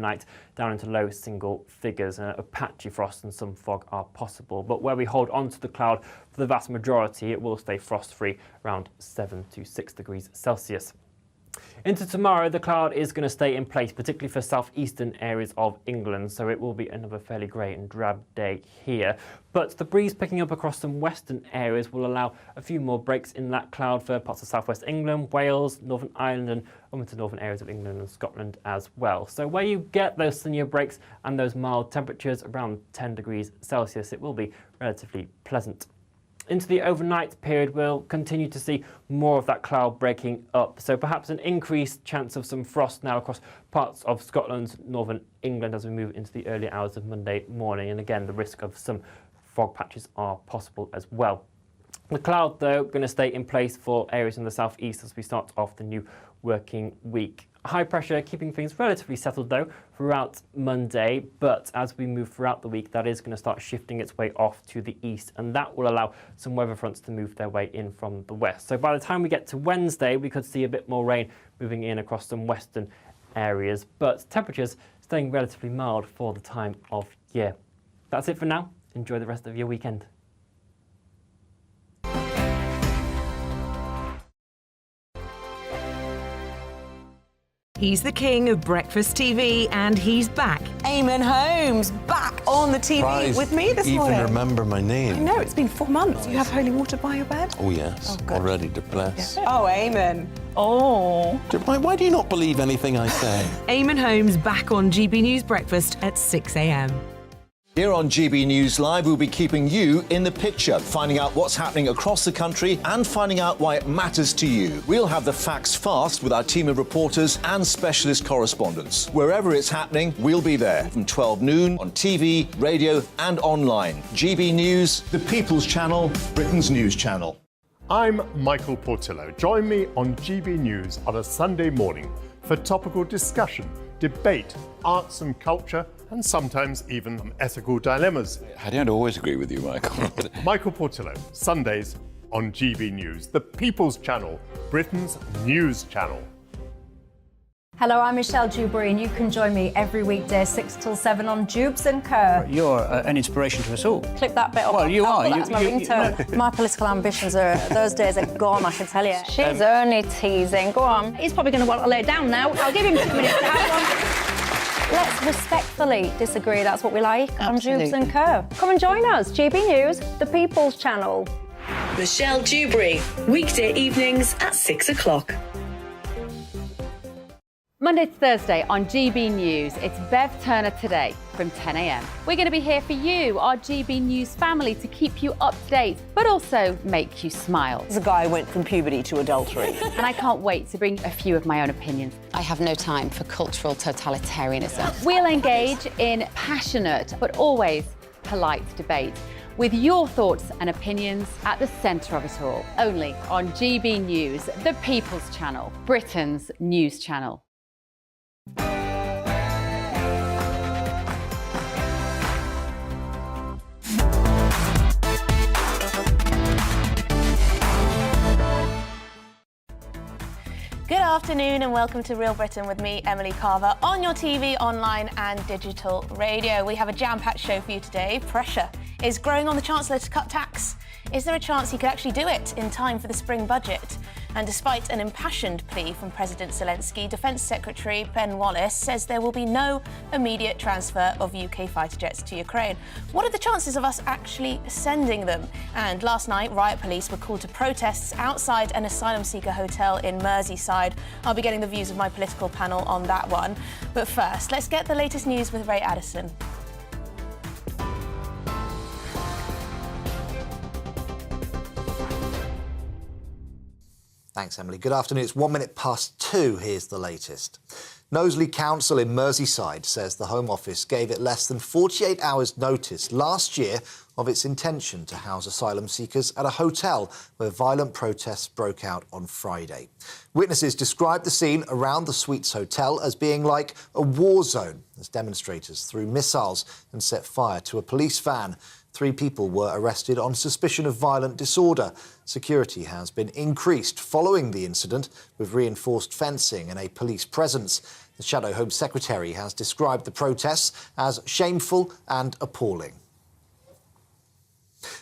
overnight down into low single figures, and a patchy frost and some fog are possible. But where we hold on to the cloud for the vast majority, it will stay frost-free around 7 to 6 degrees Celsius. Into tomorrow, the cloud is going to stay in place, particularly for southeastern areas of England, so it will be another fairly grey and drab day here. But the breeze picking up across some western areas will allow a few more breaks in that cloud for parts of southwest England, Wales, Northern Ireland and into northern areas of England and Scotland as well. So where you get those sunnier breaks and those mild temperatures around 10 degrees Celsius, it will be relatively pleasant. Into the overnight period, we'll continue to see more of that cloud breaking up. So perhaps an increased chance of some frost now across parts of Scotland, northern England as we move into the early hours of Monday morning. And again, the risk of some fog patches are possible as well. The cloud, though, going to stay in place for areas in the southeast as we start off the new working week. High pressure keeping things relatively settled, though, throughout Monday, but as we move throughout the week, that is going to start shifting its way off to the east, and that will allow some weather fronts to move their way in from the west. So by the time we get to Wednesday, we could see a bit more rain moving in across some western areas, but temperatures staying relatively mild for the time of year. That's it for now. Enjoy the rest of your weekend. He's the king of breakfast TV, and he's back. Eamon Holmes, back on the TV Surprised with me this morning. Even remember my name. I know, it's been 4 months. You have holy water by your bed? Oh, yes. Oh, good. Already to bless. Yeah. Oh, Eamon. Oh. Why do you not believe anything I say? Eamon Holmes back on GB News Breakfast at 6 a.m. Here on GB News Live, we'll be keeping you in the picture, finding out what's happening across the country and finding out why it matters to you. We'll have the facts fast with our team of reporters and specialist correspondents. Wherever it's happening, we'll be there from 12 noon on TV, radio and online. GB News, the People's Channel, Britain's news channel. I'm Michael Portillo. Join me on GB News on a Sunday morning for topical discussion, debate, arts and culture, and sometimes even some ethical dilemmas. I don't always agree with you, Michael. Michael Portillo, Sundays on GB News, the People's Channel, Britain's news channel. Hello, I'm Michelle Dewberry, and you can join me every weekday 6 till 7 on Jubes and Kerr. You're an inspiration to us all. Clip that bit up. Well, you are. That's my ringtone. My political ambitions are, those days are gone, I can tell you. She's only teasing. Go on. He's probably going to want to lay down now. I'll give him 2 minutes to have one. Let's respectfully disagree. That's what we like. Absolutely. On Jubes and Kerr. Come and join us. GB News, the People's Channel. Michelle Dewberry, weekday evenings at 6 o'clock. Monday to Thursday on GB News, it's Bev Turner Today from 10 a.m. We're going to be here for you, our GB News family, to keep you up to date, but also make you smile. The guy went from puberty to adultery. And I can't wait to bring a few of my own opinions. I have no time for cultural totalitarianism. We'll engage in passionate, but always polite debate, with your thoughts and opinions at the centre of it all. Only on GB News, the People's Channel, Britain's news channel. Good afternoon and welcome to Real Britain with me, Emily Carver, on your TV, online and digital radio. We have a jam-packed show for you today. Pressure is growing on the Chancellor to cut tax. Is there a chance he could actually do it in time for the spring budget? And despite an impassioned plea from President Zelensky, Defence Secretary Ben Wallace says there will be no immediate transfer of UK fighter jets to Ukraine. What are the chances of us actually sending them? And last night, riot police were called to protests outside an asylum seeker hotel in Merseyside. I'll be getting the views of my political panel on that one. But first, let's get the latest news with Ray Addison. Thanks, Emily. Good afternoon. It's 2:01. Here's the latest. Knowsley Council in Merseyside says the Home Office gave it less than 48 hours' notice last year of its intention to house asylum seekers at a hotel where violent protests broke out on Friday. Witnesses described the scene around the Suites Hotel as being like a war zone as demonstrators threw missiles and set fire to a police van. 3 people were arrested on suspicion of violent disorder. Security has been increased following the incident, with reinforced fencing and a police presence. The Shadow Home Secretary has described the protests as shameful and appalling.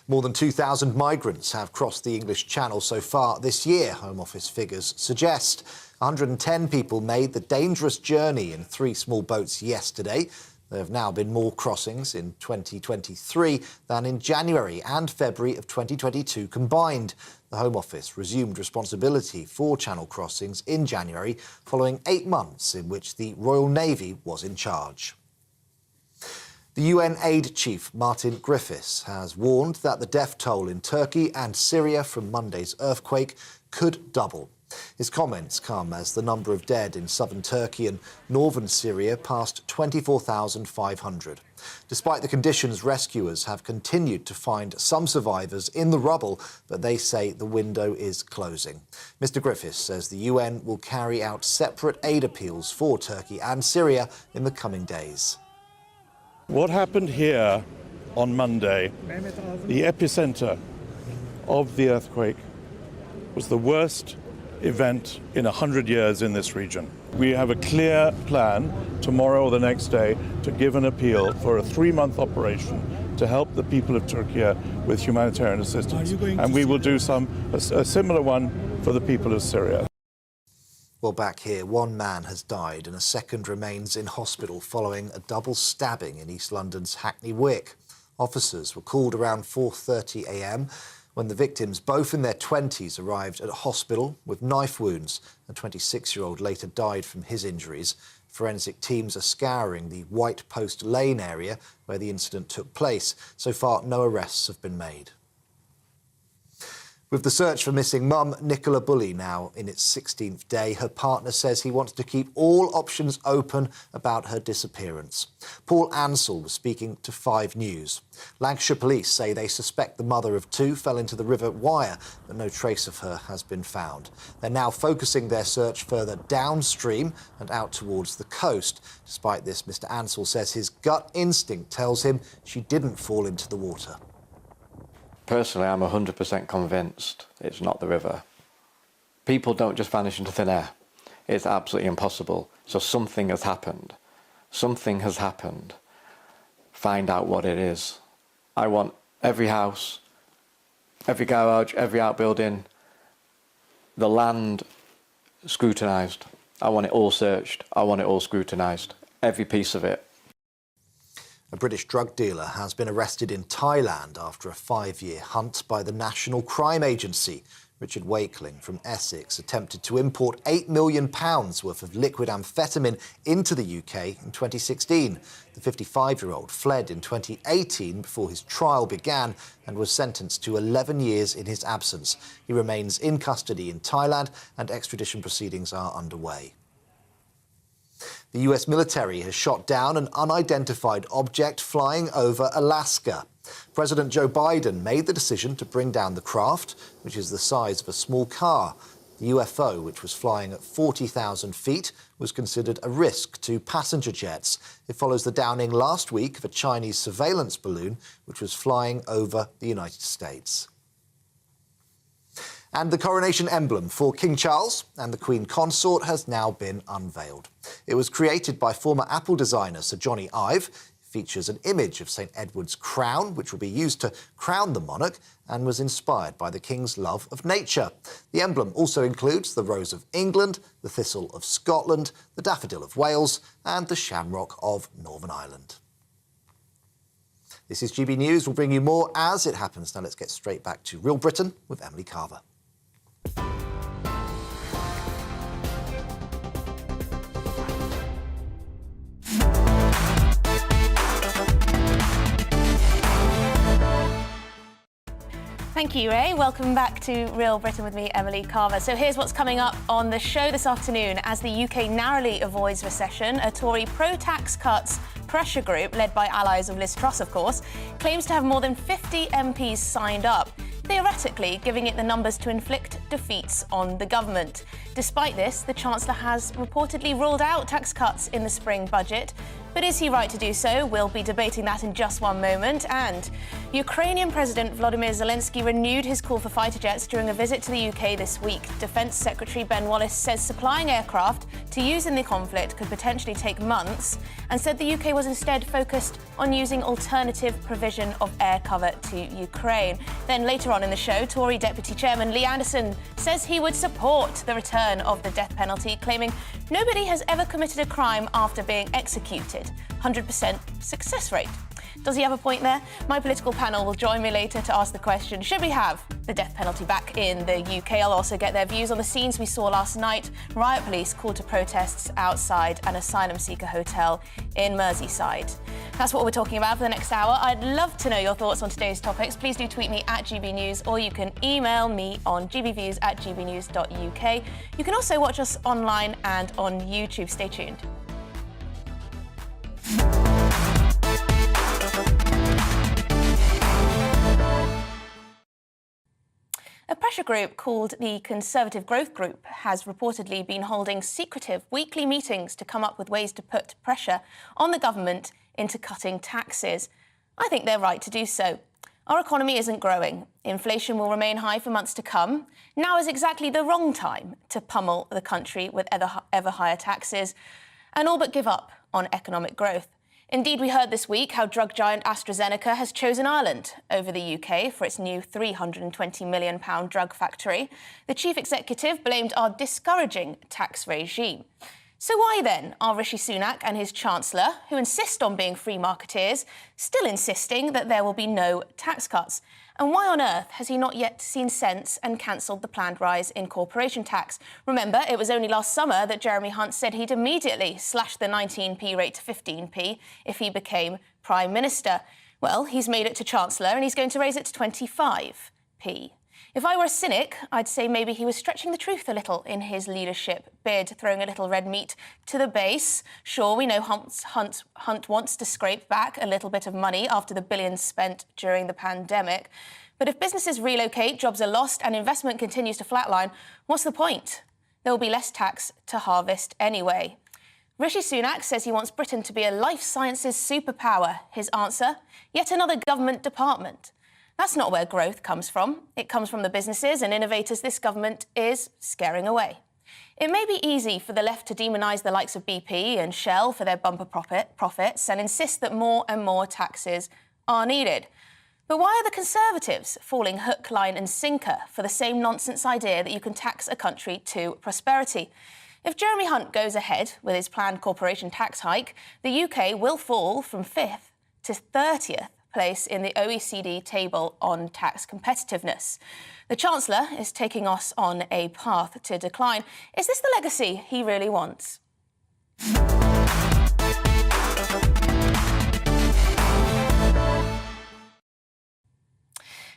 More than 2,000 migrants have crossed the English Channel so far this year, Home Office figures suggest. 110 people made the dangerous journey in 3 small boats yesterday. There have now been more crossings in 2023 than in January and February of 2022 combined. The Home Office resumed responsibility for Channel crossings in January, following 8 months in which the Royal Navy was in charge. The UN aid chief, Martin Griffiths, has warned that the death toll in Turkey and Syria from Monday's earthquake could double. His comments come as the number of dead in southern Turkey and northern Syria passed 24,500. Despite the conditions, rescuers have continued to find some survivors in the rubble, but they say the window is closing. Mr. Griffiths says the UN will carry out separate aid appeals for Turkey and Syria in the coming days. What happened here on Monday, the epicenter of the earthquake, was the worst event in 100 years in this region. We have a clear plan tomorrow or the next day to give an appeal for a 3-month operation to help the people of Turkey with humanitarian assistance. And we will do a similar one for the people of Syria. Well, back here, 1 man has died and a second remains in hospital following a double stabbing in East London's Hackney Wick. Officers were called around 4:30 a.m. when the victims, both in their 20s, arrived at a hospital with knife wounds. A 26-year-old later died from his injuries. Forensic teams are scouring the White Post Lane area where the incident took place. So far, no arrests have been made. With the search for missing mum, Nicola Bully, now in its 16th day, her partner says he wants to keep all options open about her disappearance. Paul Ansell was speaking to 5 News. Lancashire police say they suspect the mother of 2 fell into the River Wyre, but no trace of her has been found. They're now focusing their search further downstream and out towards the coast. Despite this, Mr. Ansell says his gut instinct tells him she didn't fall into the water. Personally, I'm 100% convinced it's not the river. People don't just vanish into thin air. It's absolutely impossible. So something has happened. Something has happened. Find out what it is. I want every house, every garage, every outbuilding, the land scrutinised. I want it all searched. I want it all scrutinised. Every piece of it. A British drug dealer has been arrested in Thailand after a 5-year hunt by the National Crime Agency. Richard Wakeling from Essex attempted to import £8 million worth of liquid amphetamine into the UK in 2016. The 55-year-old fled in 2018 before his trial began and was sentenced to 11 years in his absence. He remains in custody in Thailand and extradition proceedings are underway. The US military has shot down an unidentified object flying over Alaska. President Joe Biden made the decision to bring down the craft, which is the size of a small car. The UFO, which was flying at 40,000 feet, was considered a risk to passenger jets. It follows the downing last week of a Chinese surveillance balloon, which was flying over the United States. And the coronation emblem for King Charles and the Queen Consort has now been unveiled. It was created by former Apple designer Sir Johnny Ive. It features an image of St Edward's crown, which will be used to crown the monarch, and was inspired by the King's love of nature. The emblem also includes the Rose of England, the Thistle of Scotland, the Daffodil of Wales, and the Shamrock of Northern Ireland. This is GB News. We'll bring you more as it happens. Now let's get straight back to Real Britain with Emily Carver. Thank you, Ray. Welcome back to Real Britain with me, Emily Carver. So here's what's coming up on the show this afternoon. As the UK narrowly avoids recession, a Tory pro-tax cuts pressure group, led by allies of Liz Truss, of course, claims to have more than 50 MPs signed up, theoretically giving it the numbers to inflict defeats on the government. Despite this, the Chancellor has reportedly ruled out tax cuts in the spring budget. But is he right to do so? We'll be debating that in just one moment. And Ukrainian President Volodymyr Zelensky renewed his call for fighter jets during a visit to the UK this week. Defence Secretary Ben Wallace says supplying aircraft to use in the conflict could potentially take months, and said the UK was instead focused on using alternative provision of air cover to Ukraine. Then later on in the show, Tory Deputy Chairman Lee Anderson says he would support the return of the death penalty, claiming nobody has ever committed a crime after being executed. 100% success rate. Does he have a point there? My political panel will join me later to ask the question, should we have the death penalty back in the UK? I'll also get their views on the scenes we saw last night. Riot police called to protests outside an asylum seeker hotel in Merseyside. That's what we're talking about for the next hour. I'd love to know your thoughts on today's topics. Please do tweet me at GBNews, or you can email me on gbviews@gbnews.uk. You can also watch us online and on YouTube. Stay tuned. A pressure group called the Conservative Growth Group has reportedly been holding secretive weekly meetings to come up with ways to put pressure on the government into cutting taxes. I think they're right to do so. Our economy isn't growing. Inflation will remain high for months to come. Now is exactly the wrong time to pummel the country with ever higher taxes and all but give up on economic growth. Indeed, we heard this week how drug giant AstraZeneca has chosen Ireland over the UK for its new £320 million drug factory. The chief executive blamed our discouraging tax regime. So why then are Rishi Sunak and his Chancellor, who insist on being free marketeers, still insisting that there will be no tax cuts? And why on earth has he not yet seen sense and cancelled the planned rise in corporation tax? Remember, it was only last summer that Jeremy Hunt said he'd immediately slash the 19p rate to 15p if he became Prime Minister. Well, he's made it to Chancellor and he's going to raise it to 25p. If I were a cynic, I'd say maybe he was stretching the truth a little in his leadership bid, throwing a little red meat to the base. Sure, we know Hunt wants to scrape back a little bit of money after the billions spent during the pandemic. But if businesses relocate, jobs are lost and investment continues to flatline, what's the point? There will be less tax to harvest anyway. Rishi Sunak says he wants Britain to be a life sciences superpower. His answer? Yet another government department. That's not where growth comes from. It comes from the businesses and innovators this government is scaring away. It may be easy for the left to demonise the likes of BP and Shell for their bumper profits and insist that more and more taxes are needed. But why are the Conservatives falling hook, line and sinker for the same nonsense idea that you can tax a country to prosperity? If Jeremy Hunt goes ahead with his planned corporation tax hike, the UK will fall from 5th to 30th place in the OECD table on tax competitiveness. The Chancellor is taking us on a path to decline. Is this the legacy he really wants?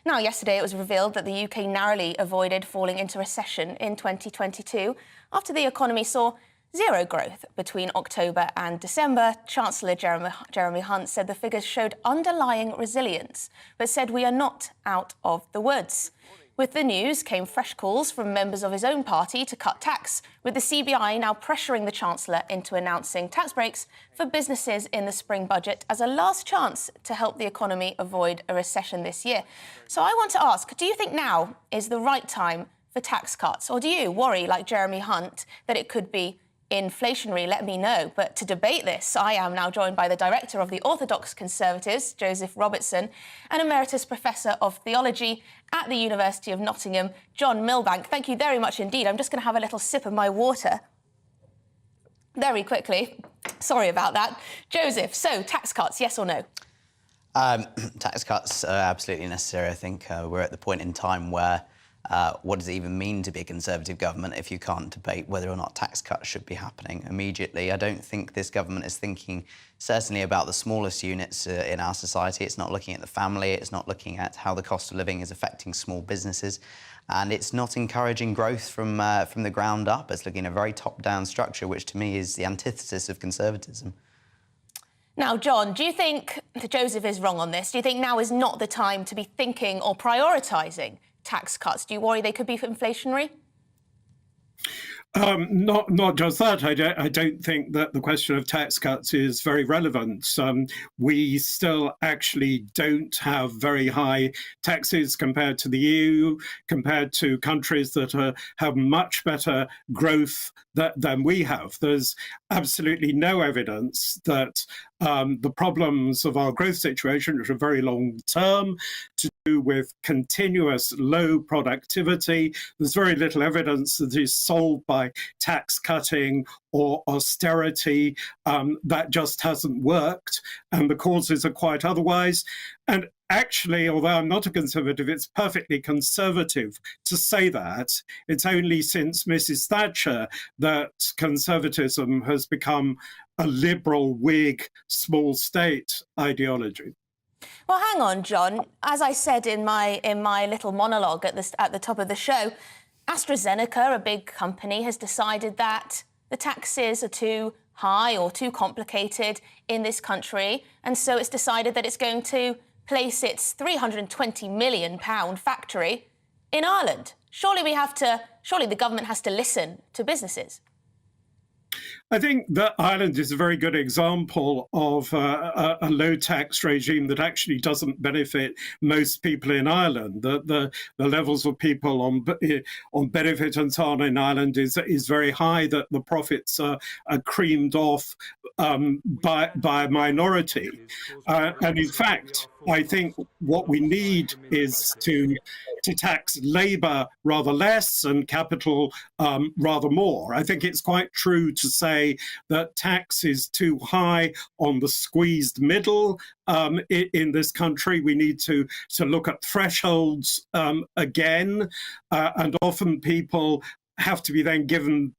Now, yesterday it was revealed that the UK narrowly avoided falling into recession in 2022 after the economy saw zero growth between October and December. Chancellor Jeremy Hunt said the figures showed underlying resilience, but said we are not out of the woods. With the news came fresh calls from members of his own party to cut tax, with the CBI now pressuring the Chancellor into announcing tax breaks for businesses in the spring budget as a last chance to help the economy avoid a recession this year. So I want to ask, do you think now is the right time for tax cuts? Or do you worry, like Jeremy Hunt, that it could be inflationary? Let me know. But to debate this, I am now joined by the director of the Orthodox Conservatives, Joseph Robertson, and Emeritus Professor of Theology at the University of Nottingham, John Milbank. Thank you very much indeed. I'm just going to have a little sip of my water very quickly. Sorry about that. Joseph, so tax cuts, yes or no? Tax cuts are absolutely necessary. I think we're at the point in time where what does it even mean to be a Conservative government if you can't debate whether or not tax cuts should be happening immediately? I don't think this government is thinking certainly about the smallest units in our society. It's not looking at the family. It's not looking at how the cost of living is affecting small businesses. And it's not encouraging growth from the ground up. It's looking at a very top-down structure, which to me is the antithesis of conservatism. Now, John, do you think Joseph is wrong on this? Do you think now is not the time to be thinking or prioritising tax cuts? Do you worry they could be inflationary? Not just that. I don't think that the question of tax cuts is very relevant. We still actually don't have very high taxes compared to the EU, compared to countries that have much better growth than we have. There's absolutely no evidence that the problems of our growth situation, which are very long term, to do with continuous low productivity. There's very little evidence that is solved by tax cutting or austerity. That just hasn't worked, and the causes are quite otherwise. And actually, although I'm not a conservative, it's perfectly conservative to say that. It's only since Mrs. Thatcher that conservatism has become a liberal Whig small state ideology. Well, hang on, John. As I said in my little monologue at the top of the show, AstraZeneca, a big company, has decided that the taxes are too high or too complicated in this country, and so it's decided that it's going to place its £320 million factory in Ireland. Surely the government has to listen to businesses. I think that Ireland is a very good example of a low tax regime that actually doesn't benefit most people in Ireland. The levels of people on benefit and so on in Ireland is very high, that the profits are creamed off by a minority. And in fact, I think what we need is to tax labour rather less and capital rather more. I think it's quite true to say that tax is too high on the squeezed middle in this country. We need to look at thresholds again, and often people have to be then given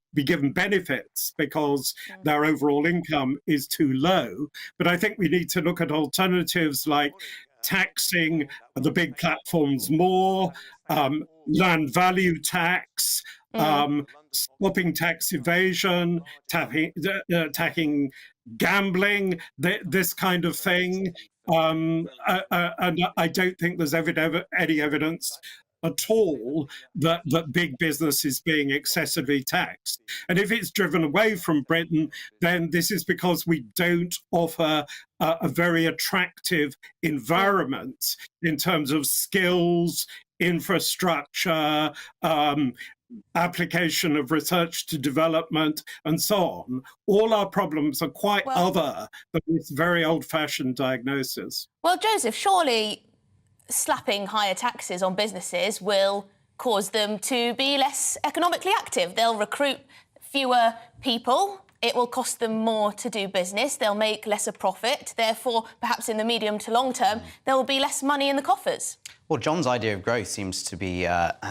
benefits because their overall income is too low. But I think we need to look at alternatives like taxing the big platforms more, land value tax, stopping tax evasion, attacking gambling, this kind of thing. And I don't think there's any evidence at all that big business is being excessively taxed. And if it's driven away from Britain, then this is because we don't offer a very attractive environment in terms of skills, infrastructure, application of research to development, and so on. All our problems are quite other than this very old-fashioned diagnosis. Well, Joseph, surely slapping higher taxes on businesses will cause them to be less economically active. They'll recruit fewer people. It will cost them more to do business. They'll make lesser profit. Therefore, perhaps in the medium to long term, there will be less money in the coffers. Well, John's idea of growth seems to be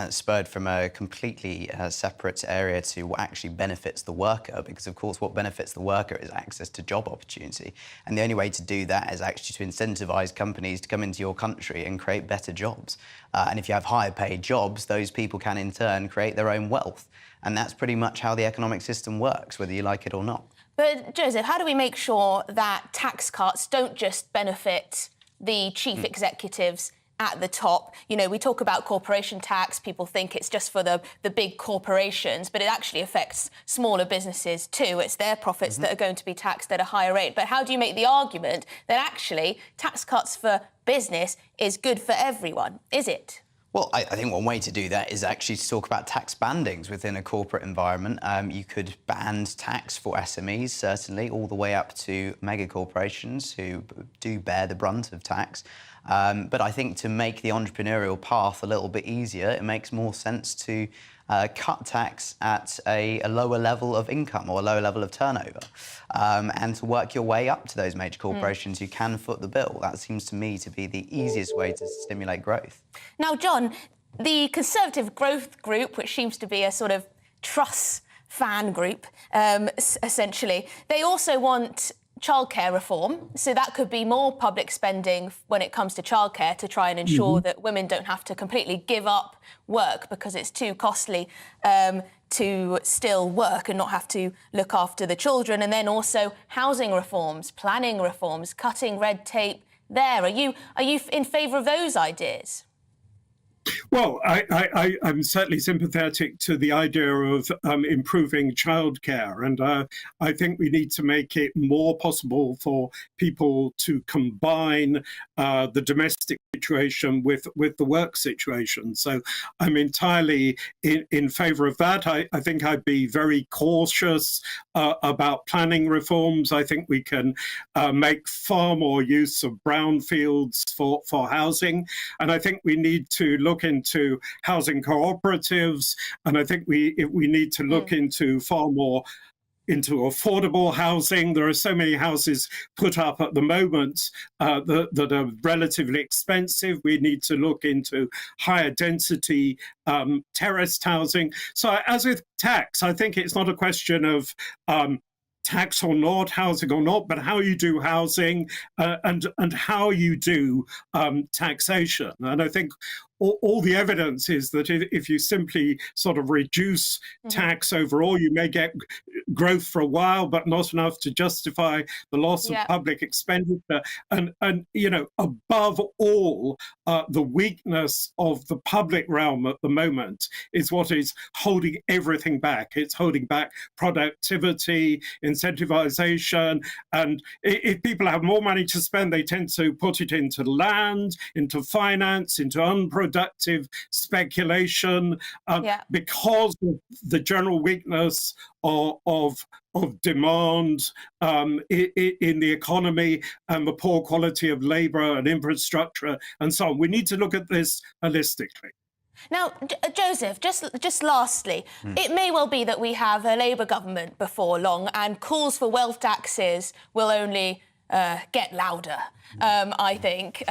spurred from a completely separate area to what actually benefits the worker, because, of course, what benefits the worker is access to job opportunity. And the only way to do that is actually to incentivise companies to come into your country and create better jobs. And if you have higher paid jobs, those people can, in turn, create their own wealth. And that's pretty much how the economic system works, whether you like it or not. But, Joseph, how do we make sure that tax cuts don't just benefit the chief executives at the top? You know, we talk about corporation tax, people think it's just for the big corporations, but it actually affects smaller businesses too. It's their profits that are going to be taxed at a higher rate. But how do you make the argument that actually tax cuts for business is good for everyone? Is it? Well, I think one way to do that is actually to talk about tax bandings within a corporate environment. You could ban tax for SMEs, certainly, all the way up to mega corporations who do bear the brunt of tax. But I think to make the entrepreneurial path a little bit easier, it makes more sense to cut tax at a lower level of income or a lower level of turnover, and to work your way up to those major corporations who can foot the bill. That seems to me to be the easiest way to stimulate growth. Now, John, the Conservative Growth Group, which seems to be a sort of Truss fan group, essentially, they also want childcare reform, so that could be more public spending when it comes to childcare to try and ensure that women don't have to completely give up work because it's too costly to still work and not have to look after the children. And then also housing reforms, planning reforms, cutting red tape there. Are you in favour of those ideas? Well, I'm certainly sympathetic to the idea of improving childcare, and I think we need to make it more possible for people to combine the domestic situation with the work situation. So I'm entirely in favour of that. I think I'd be very cautious about planning reforms. I think we can make far more use of brownfields for housing, and I think we need to look into housing cooperatives, and I think we need to look into far more into affordable housing. There are so many houses put up at the moment that are relatively expensive. We need to look into higher density terraced housing. So as with tax, I think it's not a question of tax or not, housing or not, but how you do housing and how you do taxation. And I think all the evidence is that if you simply sort of reduce tax overall, you may get growth for a while, but not enough to justify the loss of public expenditure. And you know, above all, the weakness of the public realm at the moment is what is holding everything back. It's holding back productivity, incentivization, and if people have more money to spend, they tend to put it into land, into finance, into unproductive speculation, because of the general weakness of demand in the economy and the poor quality of labour and infrastructure and so on. We need to look at this holistically. Now, Joseph, just lastly, it may well be that we have a Labour government before long, and calls for wealth taxes will only get louder. I think,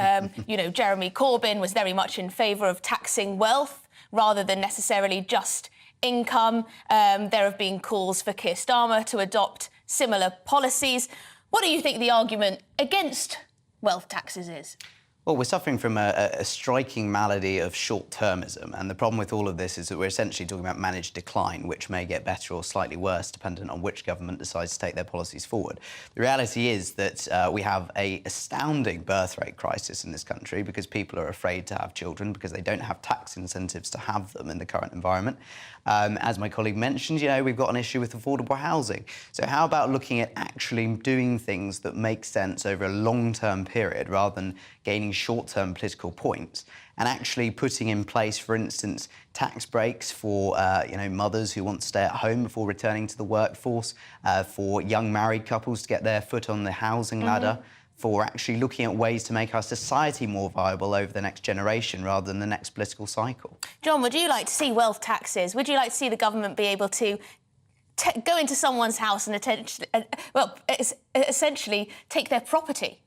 you know, Jeremy Corbyn was very much in favour of taxing wealth rather than necessarily just income. There have been calls for Keir Starmer to adopt similar policies. What do you think the argument against wealth taxes is? Well, we're suffering from a striking malady of short-termism, and the problem with all of this is that we're essentially talking about managed decline, which may get better or slightly worse dependent on which government decides to take their policies forward. The reality is that we have an astounding birth rate crisis in this country because people are afraid to have children because they don't have tax incentives to have them in the current environment. As my colleague mentioned, you know, we've got an issue with affordable housing. So how about looking at actually doing things that make sense over a long-term period rather than gaining short-term political points, and actually putting in place, for instance, tax breaks for you know, mothers who want to stay at home before returning to the workforce, for young married couples to get their foot on the housing ladder, for actually looking at ways to make our society more viable over the next generation rather than the next political cycle. John, would you like to see wealth taxes? Would you like to see the government be able to go into someone's house and essentially take their property?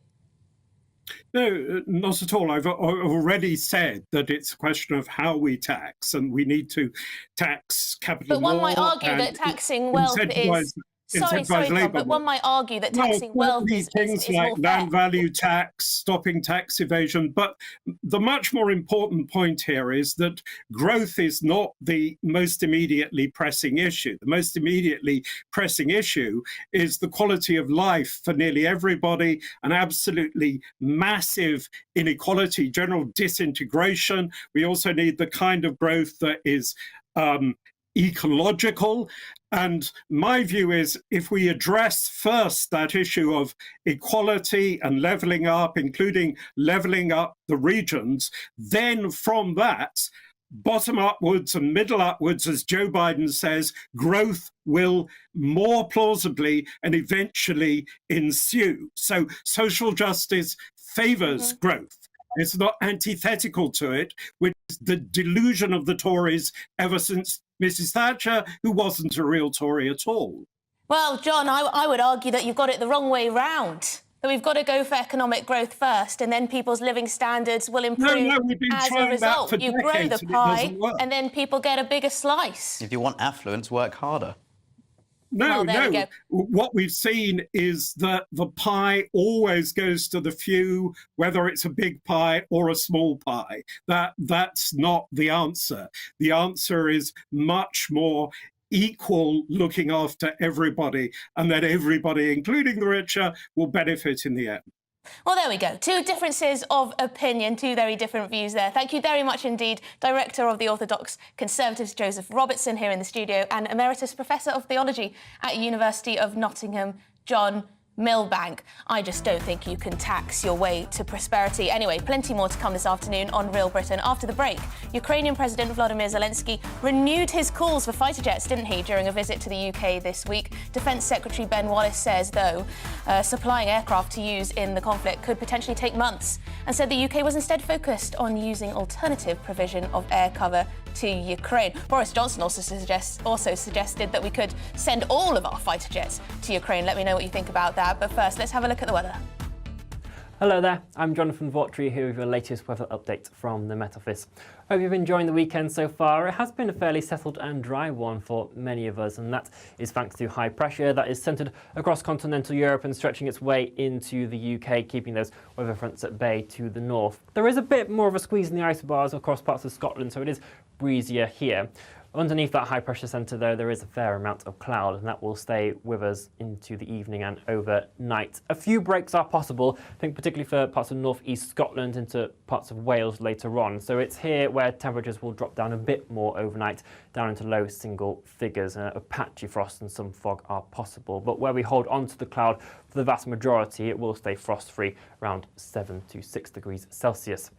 No, not at all. I've already said that it's a question of how we tax, and we need to tax capital. But one might argue that taxing wealth is... Sorry, John, but one might argue that taxing wealth is things more like fair. land value tax, stopping tax evasion. But the much more important point here is that growth is not the most immediately pressing issue. The most immediately pressing issue is the quality of life for nearly everybody, an absolutely massive inequality, general disintegration. We also need the kind of growth that is ecological. And my view is, if we address first that issue of equality and levelling up, including levelling up the regions, then from that, bottom upwards and middle upwards, as Joe Biden says, growth will more plausibly and eventually ensue. So social justice favours growth. It's not antithetical to it, which is the delusion of the Tories ever since Mrs. Thatcher, who wasn't a real Tory at all. Well, John, I would argue that you've got it the wrong way round. That we've got to go for economic growth first, and then people's living standards will improve as a result. You grow the pie, and then people get a bigger slice. If you want affluence, work harder. No, no. What we've seen is that the pie always goes to the few, whether it's a big pie or a small pie. That's not the answer. The answer is much more equal looking after everybody, and that everybody, including the richer, will benefit in the end. Well, there we go. Two differences of opinion, two very different views there. Thank you very much indeed, Director of the Orthodox Conservatives, Joseph Robertson, here in the studio, and Emeritus Professor of Theology at University of Nottingham, John Milbank. I just don't think you can tax your way to prosperity. Anyway, plenty more to come this afternoon on Real Britain. After the break, Ukrainian President Volodymyr Zelensky renewed his calls for fighter jets, didn't he, during a visit to the UK this week. Defence Secretary Ben Wallace says, though, supplying aircraft to use in the conflict could potentially take months, and said the UK was instead focused on using alternative provision of air cover to Ukraine. Boris Johnson also suggested that we could send all of our fighter jets to Ukraine. Let me know what you think about that. But first, let's have a look at the weather. Hello there, I'm Jonathan Vaughtry here with your latest weather update from the Met Office. Hope you've been enjoying the weekend so far. It has been a fairly settled and dry one for many of us, and that is thanks to high pressure that is centred across continental Europe and stretching its way into the UK, keeping those weather fronts at bay to the north. There is a bit more of a squeeze in the isobars across parts of Scotland, so it is breezier here. Underneath that high pressure centre though, there is a fair amount of cloud, and that will stay with us into the evening and overnight. A few breaks are possible, I think particularly for parts of North East Scotland into parts of Wales later on. So it's here where temperatures will drop down a bit more overnight, down into low single figures. A patchy frost and some fog are possible, but where we hold on to the cloud for the vast majority, it will stay frost-free around 7 to 6 degrees Celsius.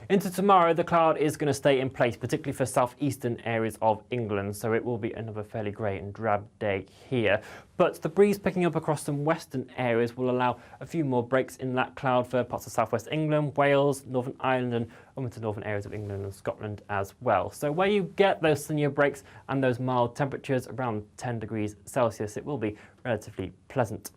Into tomorrow, the cloud is going to stay in place, particularly for southeastern areas of England, so it will be another fairly grey and drab day here. But the breeze picking up across some western areas will allow a few more breaks in that cloud for parts of southwest England, Wales, Northern Ireland and into northern areas of England and Scotland as well. So where you get those sunnier breaks and those mild temperatures around 10 degrees Celsius, it will be relatively pleasant.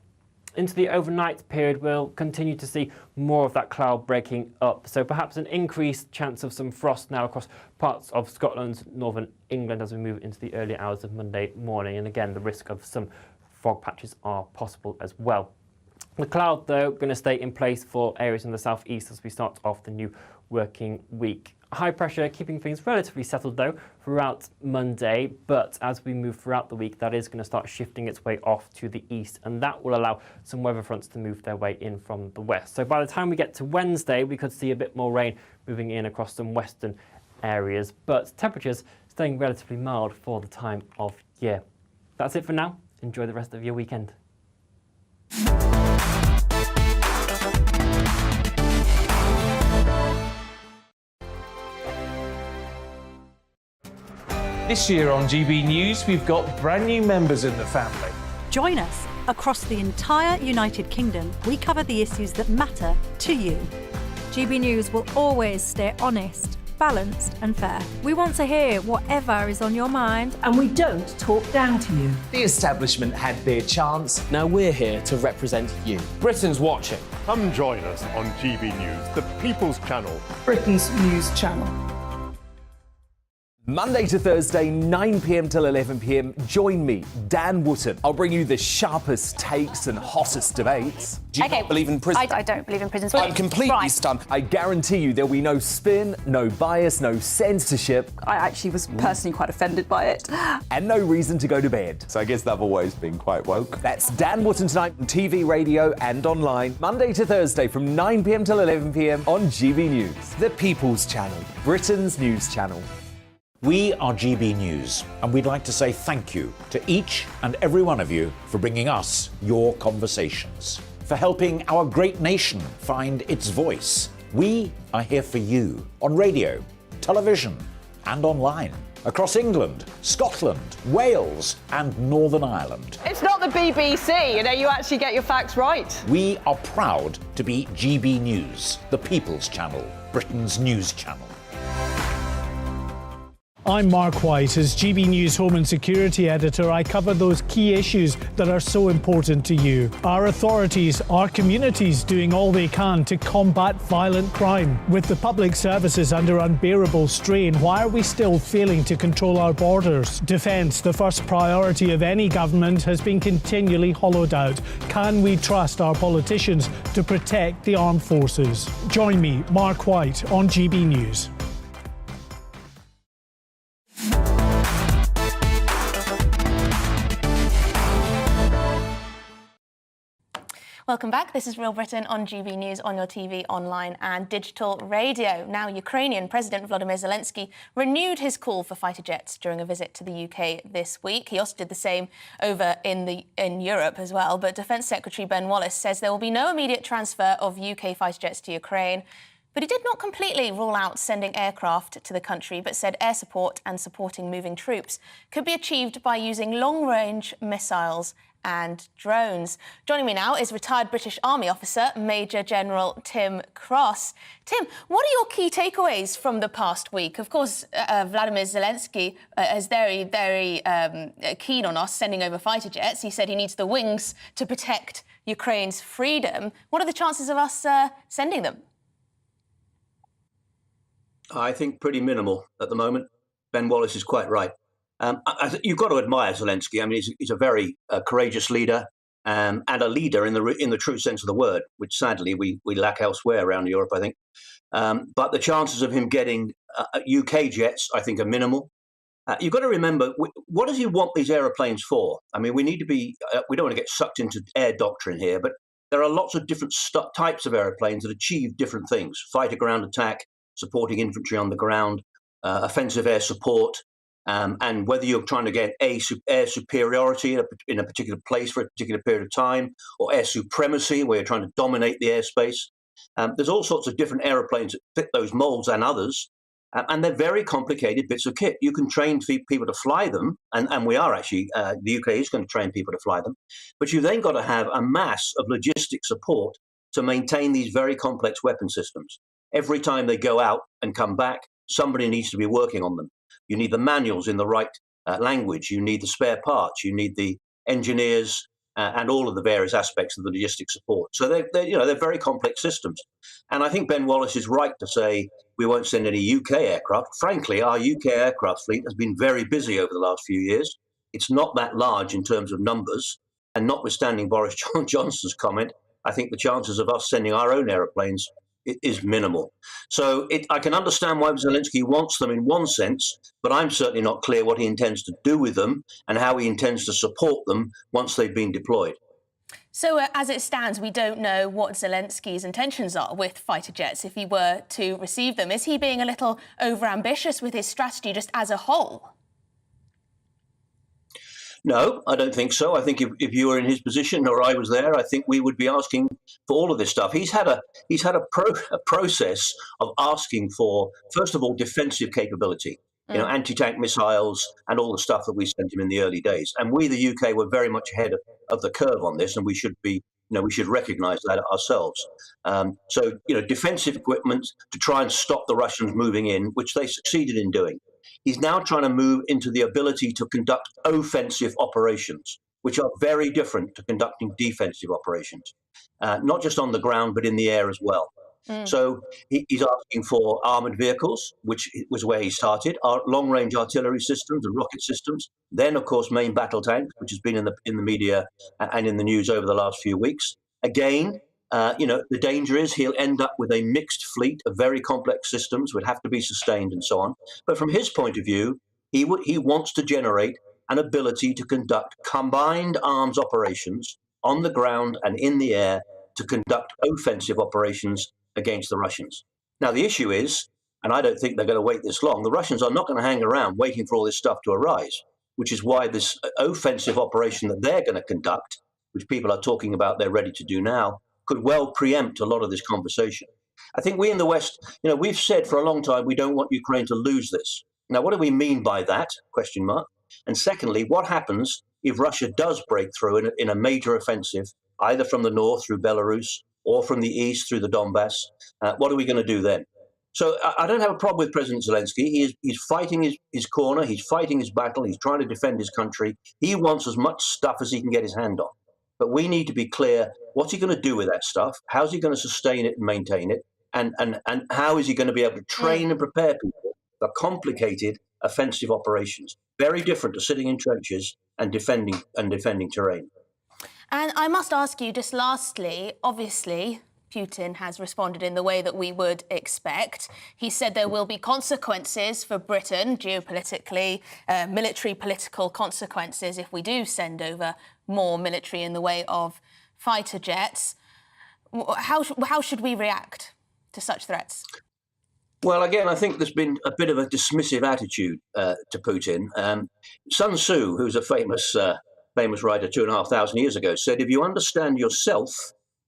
Into the overnight period, we'll continue to see more of that cloud breaking up. So perhaps an increased chance of some frost now across parts of Scotland, northern England as we move into the early hours of Monday morning. And again, the risk of some fog patches are possible as well. The cloud, though, going to stay in place for areas in the southeast as we start off the new working week. High pressure keeping things relatively settled though throughout Monday, but as we move throughout the week, that is going to start shifting its way off to the east, and that will allow some weather fronts to move their way in from the west. So by the time we get to Wednesday, we could see a bit more rain moving in across some western areas, but temperatures staying relatively mild for the time of year. That's it for now. Enjoy the rest of your weekend. This year on GB News, we've got brand new members in the family. Join us. Across the entire United Kingdom, we cover the issues that matter to you. GB News will always stay honest, balanced and fair. We want to hear whatever is on your mind. And we don't talk down to you. The establishment had their chance. Now we're here to represent you. Britain's watching. Come join us on GB News, the People's Channel. Britain's news channel. Monday to Thursday, 9 p.m. till 11 p.m. Join me, Dan Wootton. I'll bring you the sharpest takes and hottest debates. Do you not believe in prison? I don't believe in prison. I'm completely stunned. I guarantee you there'll be no spin, no bias, no censorship. I actually was personally quite offended by it. And no reason to go to bed. So I guess they've always been quite woke. That's Dan Wootton tonight on TV, radio and online. Monday to Thursday from 9 p.m. till 11 p.m. on GB News. The People's Channel, Britain's news channel. We are GB News, and we'd like to say thank you to each and every one of you for bringing us your conversations, for helping our great nation find its voice. We are here for you on radio, television, and online, across England, Scotland, Wales, and Northern Ireland. It's not the BBC, you actually get your facts right. We are proud to be GB News, the People's Channel, Britain's news channel. I'm Mark White. As GB News Home and Security Editor, I cover those key issues that are so important to you. Our authorities, our communities doing all they can to combat violent crime. With the public services under unbearable strain, why are we still failing to control our borders? Defence, the first priority of any government, has been continually hollowed out. Can we trust our politicians to protect the armed forces? Join me, Mark White, on GB News. Welcome back. This is Real Britain on GB News, on your TV, online and digital radio. Now, Ukrainian President Volodymyr Zelensky renewed his call for fighter jets during a visit to the UK this week. He also did the same over in Europe as well. But Defence Secretary Ben Wallace says there will be no immediate transfer of UK fighter jets to Ukraine. But he did not completely rule out sending aircraft to the country, but said air support and supporting moving troops could be achieved by using long-range missiles and drones. Joining me now is retired British Army officer Major General Tim Cross. Tim, what are your key takeaways from the past week? Of course, Vladimir Zelensky is very, very keen on us sending over fighter jets. He said he needs the wings to protect Ukraine's freedom. What are the chances of us sending them? I think pretty minimal at the moment. Ben Wallace is quite right. You've got to admire Zelensky. I mean, he's a very courageous leader and a leader in the true sense of the word, which sadly we lack elsewhere around Europe, I think. But the chances of him getting UK jets, I think, are minimal. You've got to remember, what does he want these aeroplanes for? I mean, we need to be, we don't want to get sucked into air doctrine here, but there are lots of different types of aeroplanes that achieve different things. Fighter ground attack, supporting infantry on the ground, offensive air support, and whether you're trying to get air superiority in a particular place for a particular period of time, or air supremacy, where you're trying to dominate the airspace. There's all sorts of different aeroplanes that fit those molds and others, and they're very complicated bits of kit. You can train people to fly them, and we are actually, the UK is going to train people to fly them, but you've then got to have a mass of logistic support to maintain these very complex weapon systems. Every time they go out and come back, somebody needs to be working on them. You need the manuals in the right language. You need the spare parts. You need the engineers and all of the various aspects of the logistic support. So they're very complex systems. And I think Ben Wallace is right to say we won't send any UK aircraft. Frankly, our UK aircraft fleet has been very busy over the last few years. It's not that large in terms of numbers. And notwithstanding Boris Johnson's comment, I think the chances of us sending our own aeroplanes is minimal. So I can understand why Zelensky wants them in one sense, but I'm certainly not clear what he intends to do with them and how he intends to support them once they've been deployed. So as it stands, we don't know what Zelensky's intentions are with fighter jets if he were to receive them. Is he being a little overambitious with his strategy just as a whole? No, I don't think so. I think if you were in his position or I was there, I think we would be asking for all of this stuff. He's had a process of asking for, first of all, defensive capability, anti-tank missiles and all the stuff that we sent him in the early days. And we, the UK, were very much ahead of the curve on this, and we should be, we should recognise that ourselves. So, defensive equipment to try and stop the Russians moving in, which they succeeded in doing. He's now trying to move into the ability to conduct offensive operations, which are very different to conducting defensive operations, not just on the ground, but in the air as well. So he's asking for armoured vehicles, which was where he started, long-range artillery systems and rocket systems. Then, of course, main battle tanks, which has been in the media and in the news over the last few weeks. Again, the danger is he'll end up with a mixed fleet of very complex systems, would have to be sustained and so on. But from his point of view, he wants to generate an ability to conduct combined arms operations on the ground and in the air to conduct offensive operations against the Russians. Now, the issue is, and I don't think they're going to wait this long, the Russians are not going to hang around waiting for all this stuff to arise, which is why this offensive operation that they're going to conduct, which people are talking about they're ready to do now, could well preempt a lot of this conversation. I think we in the West, we've said for a long time we don't want Ukraine to lose this. Now, what do we mean by that? ? And secondly, what happens if Russia does break through in a major offensive, either from the north through Belarus or from the east through the Donbass? What are we going to do then? So I don't have a problem with President Zelensky. He's fighting his corner. He's fighting his battle. He's trying to defend his country. He wants as much stuff as he can get his hand on. But we need to be clear, what's he going to do with that stuff? How's he going to sustain it and maintain it? And how is he going to be able to train and prepare people for complicated offensive operations? Very different to sitting in trenches and defending terrain. And I must ask you, just lastly, obviously, Putin has responded in the way that we would expect. He said there will be consequences for Britain, geopolitically, military political consequences if we do send over more military in the way of fighter jets. How should we react to such threats? Well, again, I think there's been a bit of a dismissive attitude to Putin. Sun Tzu, who's a famous writer 2,500 years ago, said, if you understand yourself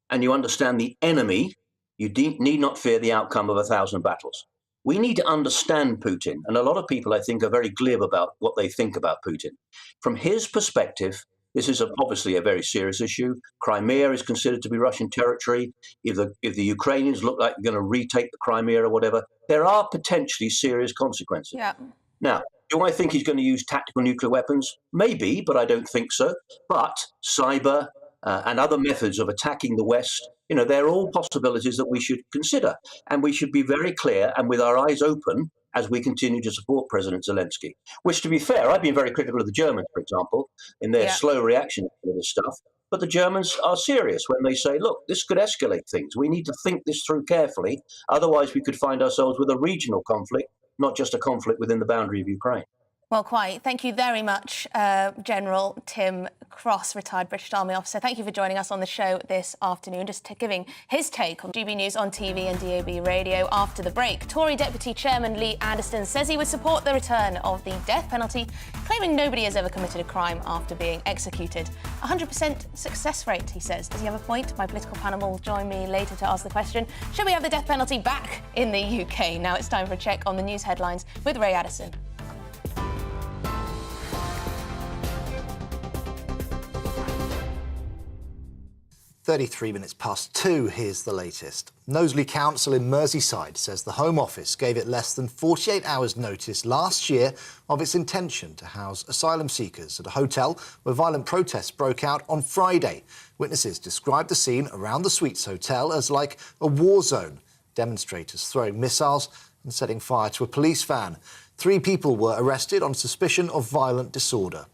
and you understand the enemy, you need not fear the outcome of 1,000 battles. We need to understand Putin. And a lot of people, I think, are very glib about what they think about Putin. From his perspective, this is obviously a very serious issue. Crimea is considered to be Russian territory. If the Ukrainians look like they're going to retake the Crimea or whatever, there are potentially serious consequences. Yeah. Now, do I think he's going to use tactical nuclear weapons? Maybe, but I don't think so. But cyber and other methods of attacking the West, they're all possibilities that we should consider. And we should be very clear and with our eyes open as we continue to support President Zelensky. Which, to be fair, I've been very critical of the Germans, for example, in their slow reaction to this stuff. But the Germans are serious when they say, look, this could escalate things. We need to think this through carefully. Otherwise, we could find ourselves with a regional conflict, not just a conflict within the boundary of Ukraine. Well, quite. Thank you very much, General Tim Cross, retired British Army officer. Thank you for joining us on the show this afternoon, just giving his take on GB News on TV and DAB radio. After the break, Tory Deputy Chairman Lee Anderson says he would support the return of the death penalty, claiming nobody has ever committed a crime after being executed. 100% success rate, he says. Does he have a point? My political panel will join me later to ask the question, should we have the death penalty back in the UK? Now it's time for a check on the news headlines with Ray Addison. 33 minutes past 2, here's the latest. Knowsley Council in Merseyside says the Home Office gave it less than 48 hours' notice last year of its intention to house asylum seekers at a hotel where violent protests broke out on Friday. Witnesses described the scene around the Suites Hotel as like a war zone, demonstrators throwing missiles and setting fire to a police van. 3 people were arrested on suspicion of violent disorder.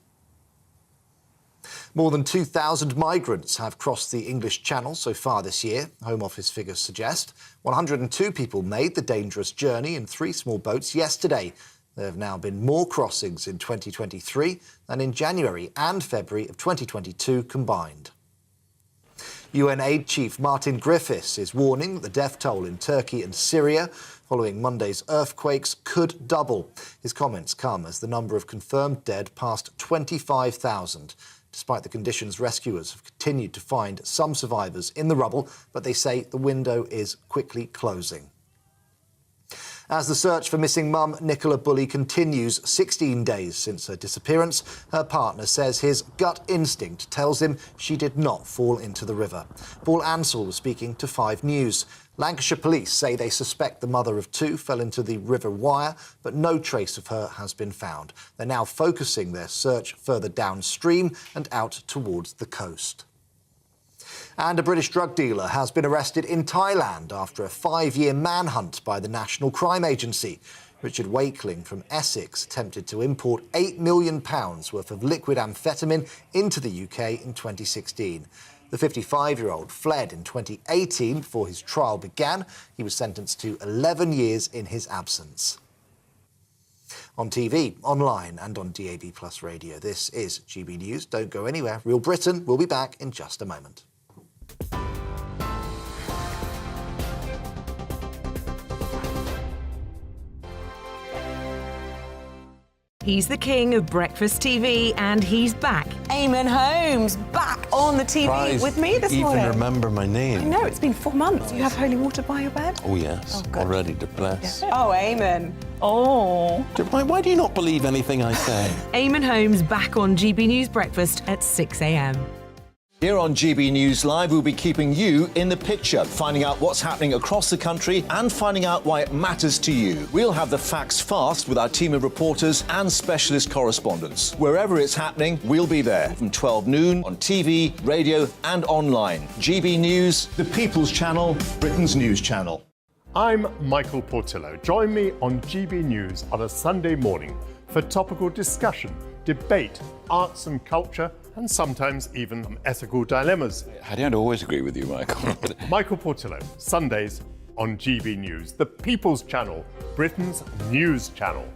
More than 2,000 migrants have crossed the English Channel so far this year, Home Office figures suggest. 102 people made the dangerous journey in 3 small boats yesterday. There have now been more crossings in 2023 than in January and February of 2022 combined. UN Aid Chief Martin Griffiths is warning that the death toll in Turkey and Syria following Monday's earthquakes could double. His comments come as the number of confirmed dead passed 25,000. Despite the conditions, rescuers have continued to find some survivors in the rubble, but they say the window is quickly closing. As the search for missing mum Nicola Bulley continues 16 days since her disappearance, her partner says his gut instinct tells him she did not fall into the river. Paul Ansell was speaking to 5 News. Lancashire police say they suspect the mother of 2 fell into the River Wyre, but no trace of her has been found. They're now focusing their search further downstream and out towards the coast. And a British drug dealer has been arrested in Thailand after a 5-year manhunt by the National Crime Agency. Richard Wakeling from Essex attempted to import £8 million worth of liquid amphetamine into the UK in 2016. The 55-year-old fled in 2018 before his trial began. He was sentenced to 11 years in his absence. On TV, online and on DAB+ radio, this is GB News. Don't go anywhere. Real Britain will be back in just a moment. He's the king of breakfast TV, and he's back. Eamon Holmes, back on the TV Surprised with me this morning. Even remember my name. I know, it's been 4 months. You have holy water by your bed? Oh, yes. Already to bless. Oh, Eamon. Oh. Why do you not believe anything I say? Eamon Holmes back on GB News Breakfast at 6 a.m. Here on GB News Live, we'll be keeping you in the picture, finding out what's happening across the country and finding out why it matters to you. We'll have the facts fast with our team of reporters and specialist correspondents. Wherever it's happening, we'll be there from 12 noon on TV, radio and online. GB News, the People's Channel, Britain's news channel. I'm Michael Portillo. Join me on GB News on a Sunday morning for topical discussion, debate, arts and culture, and sometimes even ethical dilemmas. I don't always agree with you, Michael. Michael Portillo, Sundays on GB News, the People's Channel, Britain's news channel.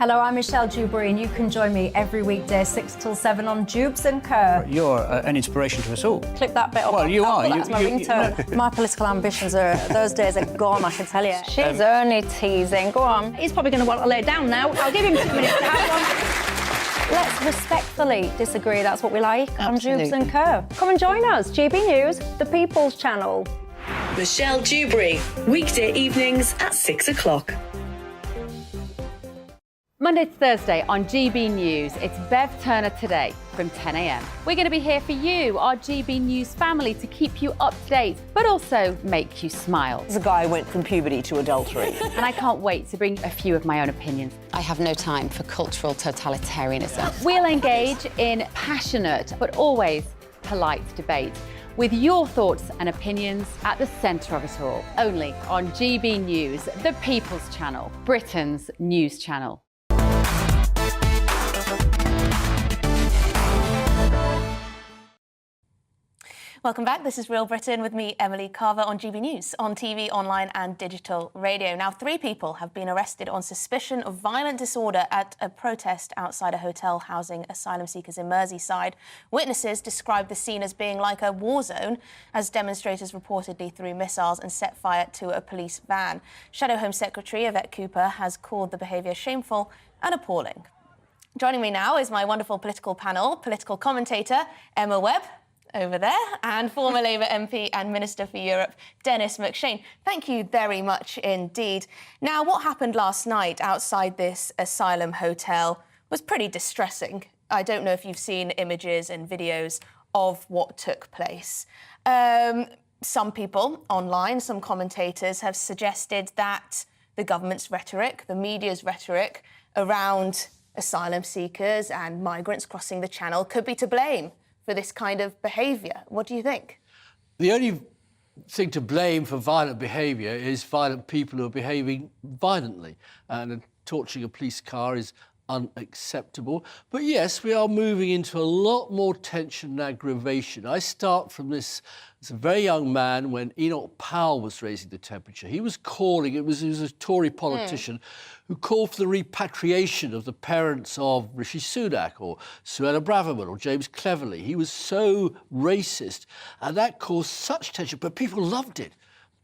Hello, I'm Michelle Dewberry, and you can join me every weekday 6 till 7 on Jubes and Kerr. You're an inspiration to us all. Clip that bit up. Well, you are. That's my ringtone. My political ambitions those days are gone, I can tell you. She's only teasing. Go on. He's probably going to want to lay down now. I'll give him 2 minutes to have one. Let's respectfully disagree. That's what we like on Jubes and Kerr. Come and join us. GB News, the People's Channel. Michelle Dewberry, weekday evenings at 6 o'clock. Monday to Thursday on GB News, it's Bev Turner Today from 10 a.m. We're going to be here for you, our GB News family, to keep you up to date, but also make you smile. The guy went from puberty to adultery. And I can't wait to bring a few of my own opinions. I have no time for cultural totalitarianism. We'll engage in passionate, but always polite debate, with your thoughts and opinions at the centre of it all. Only on GB News, the People's Channel, Britain's news channel. Welcome back. This is Real Britain with me, Emily Carver, on GB News, on TV, online and digital radio. Now, 3 people have been arrested on suspicion of violent disorder at a protest outside a hotel housing asylum seekers in Merseyside. Witnesses described the scene as being like a war zone as demonstrators reportedly threw missiles and set fire to a police van. Shadow Home Secretary Yvette Cooper has called the behaviour shameful and appalling. Joining me now is my wonderful political panel, political commentator Emma Webb, over there, and former Labour MP and Minister for Europe, Dennis McShane. Thank you very much indeed. Now, what happened last night outside this asylum hotel was pretty distressing. I don't know if you've seen images and videos of what took place. Some people online, some commentators have suggested that the government's rhetoric, the media's rhetoric around asylum seekers and migrants crossing the channel could be to blame for this kind of behaviour. What do you think? The only thing to blame for violent behaviour is violent people who are behaving violently. And torching a police car is unacceptable. But yes, we are moving into a lot more tension and aggravation. I start from this as a very young man when Enoch Powell was raising the temperature. He was calling, he was a Tory politician who called for the repatriation of the parents of Rishi Sunak or Suella Braverman or James Cleverly. He was so racist, and that caused such tension, but people loved it.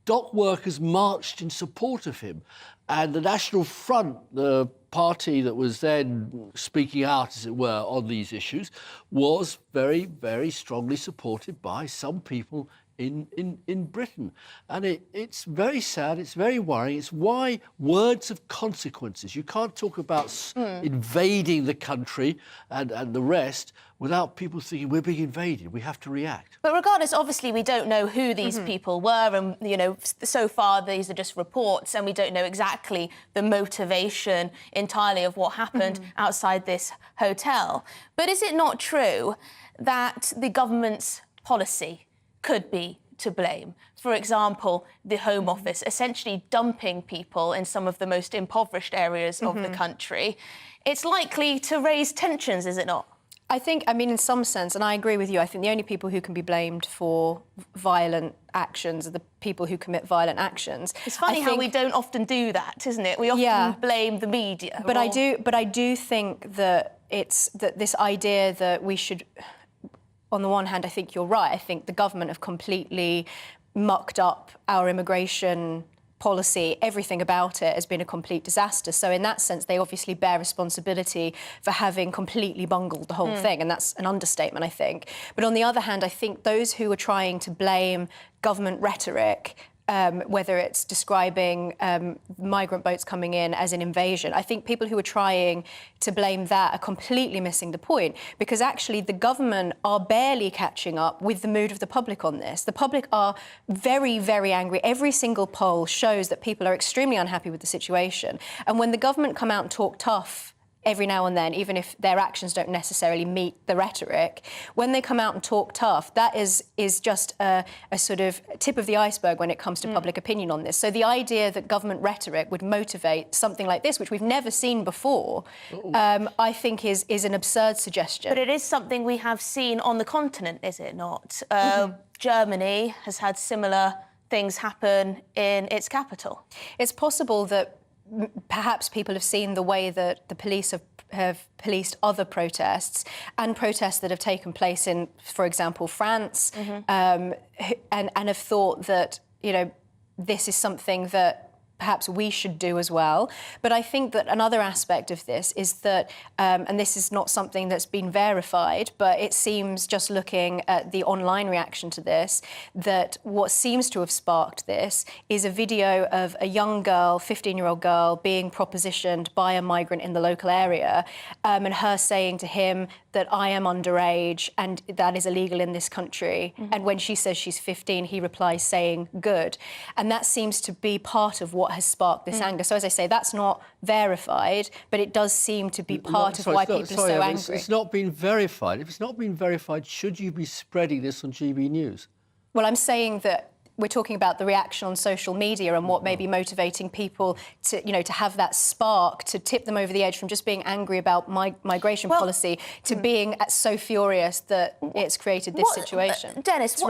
Dock workers marched in support of him, and the National Front, the party that was then speaking out, as it were, on these issues, was very, very strongly supported by some people in Britain. And it's very sad, it's very worrying. It's why words of consequences. You can't talk about invading the country and the rest without people thinking we're being invaded. We have to react. But regardless, obviously, we don't know who these people were. And, you know, so far, these are just reports and we don't know exactly the motivation entirely of what happened outside this hotel. But is it not true that the government's policy could be to blame? For example, the Home Office essentially dumping people in some of the most impoverished areas of the country. It's likely to raise tensions, is it not? I think, I mean, in some sense, and I agree with you, I think the only people who can be blamed for violent actions are the people who commit violent actions. It's funny how we don't often do that, isn't it? We often blame the media. But I do think that it's that this idea that we should, on the one hand, I think you're right. I think the government have completely mucked up our immigration policy. Everything about it has been a complete disaster. So in that sense, they obviously bear responsibility for having completely bungled the whole thing. And that's an understatement, I think. But on the other hand, I think those who are trying to blame government rhetoric, whether it's describing migrant boats coming in as an invasion, I think people who are trying to blame that are completely missing the point, because actually the government are barely catching up with the mood of the public on this. The public are very, very angry. Every single poll shows that people are extremely unhappy with the situation. And when the government come out and talk tough every now and then, even if their actions don't necessarily meet the rhetoric, when they come out and talk tough, that is just a sort of tip of the iceberg when it comes to public opinion on this. So the idea that government rhetoric would motivate something like this, which we've never seen before, I think is an absurd suggestion. But it is something we have seen on the continent, is it not? Germany has had similar things happen in its capital. It's possible that perhaps people have seen the way that the police have policed other protests and protests that have taken place in, for example, France, and have thought that, you know, this is something that perhaps we should do as well. But I think that another aspect of this is that, and this is not something that's been verified, but it seems, just looking at the online reaction to this, that what seems to have sparked this is a video of a young girl, 15-year-old girl, being propositioned by a migrant in the local area, and her saying to him that I am underage and that is illegal in this country. And when she says she's 15, he replies saying good. And that seems to be part of what has sparked this anger. So as I say, that's not verified, but it does seem to be part of why people are so angry. It's not been verified. If it's not been verified, should you be spreading this on GB News? Well, I'm saying that we're talking about the reaction on social media and what may be motivating people to, you know, to have that spark to tip them over the edge from just being angry about migration policy to being so furious that it's created this situation. Dennis,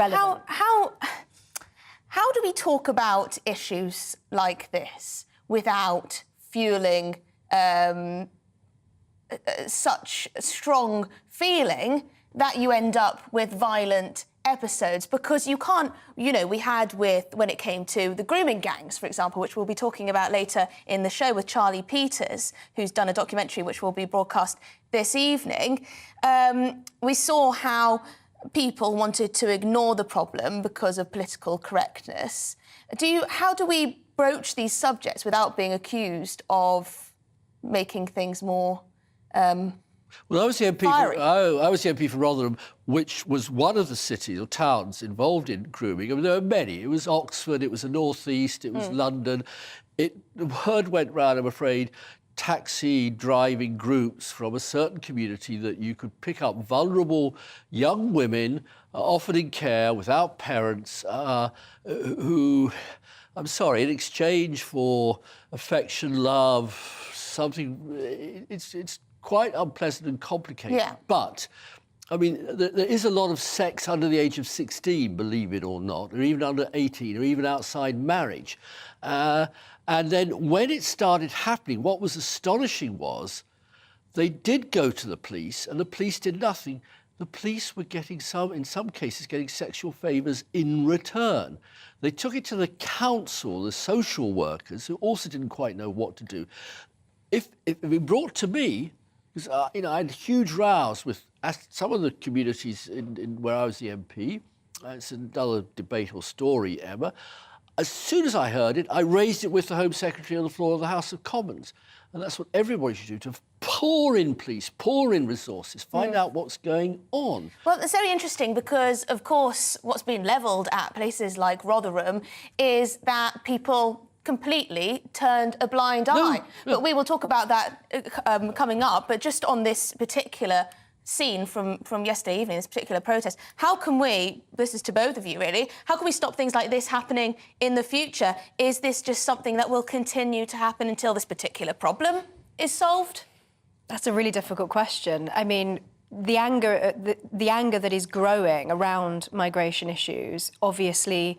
how do we talk about issues like this without fueling such strong feeling that you end up with violent episodes? Because you can't, you know, we had when it came to the grooming gangs, for example, which we'll be talking about later in the show with Charlie Peters, who's done a documentary which will be broadcast this evening. We saw how people wanted to ignore the problem because of political correctness. How do we broach these subjects without being accused of making things more Well, I was the MP for Rotherham, which was one of the cities or towns involved in grooming. I mean, there were many. It was Oxford, it was the North East, it was London. The word went round, I'm afraid, taxi driving groups from a certain community that you could pick up vulnerable young women, often in care, without parents, who, I'm sorry, in exchange for affection, love, something, it's quite unpleasant and complicated. Yeah. But, I mean, there is a lot of sex under the age of 16, believe it or not, or even under 18, or even outside marriage. And then when it started happening, what was astonishing was they did go to the police, and the police did nothing. The police were getting in some cases, getting sexual favours in return. They took it to the council, the social workers, who also didn't quite know what to do. If it been brought to me, because you know, I had huge rows with some of the communities in where I was the MP. It's another debate or story, Emma. As soon as I heard it, I raised it with the Home Secretary on the floor of the House of Commons. And that's what everybody should do, to pour in police, pour in resources, find out what's going on. Well, it's very interesting because, of course, what's been levelled at places like Rotherham is that people completely turned a blind eye. But we will talk about that coming up. But just on this particular scene from yesterday evening, this particular protest, how can we, this is to both of you really, how can we stop things like this happening in the future? Is this just something that will continue to happen until this particular problem is solved? That's a really difficult question. I mean, the anger that is growing around migration issues obviously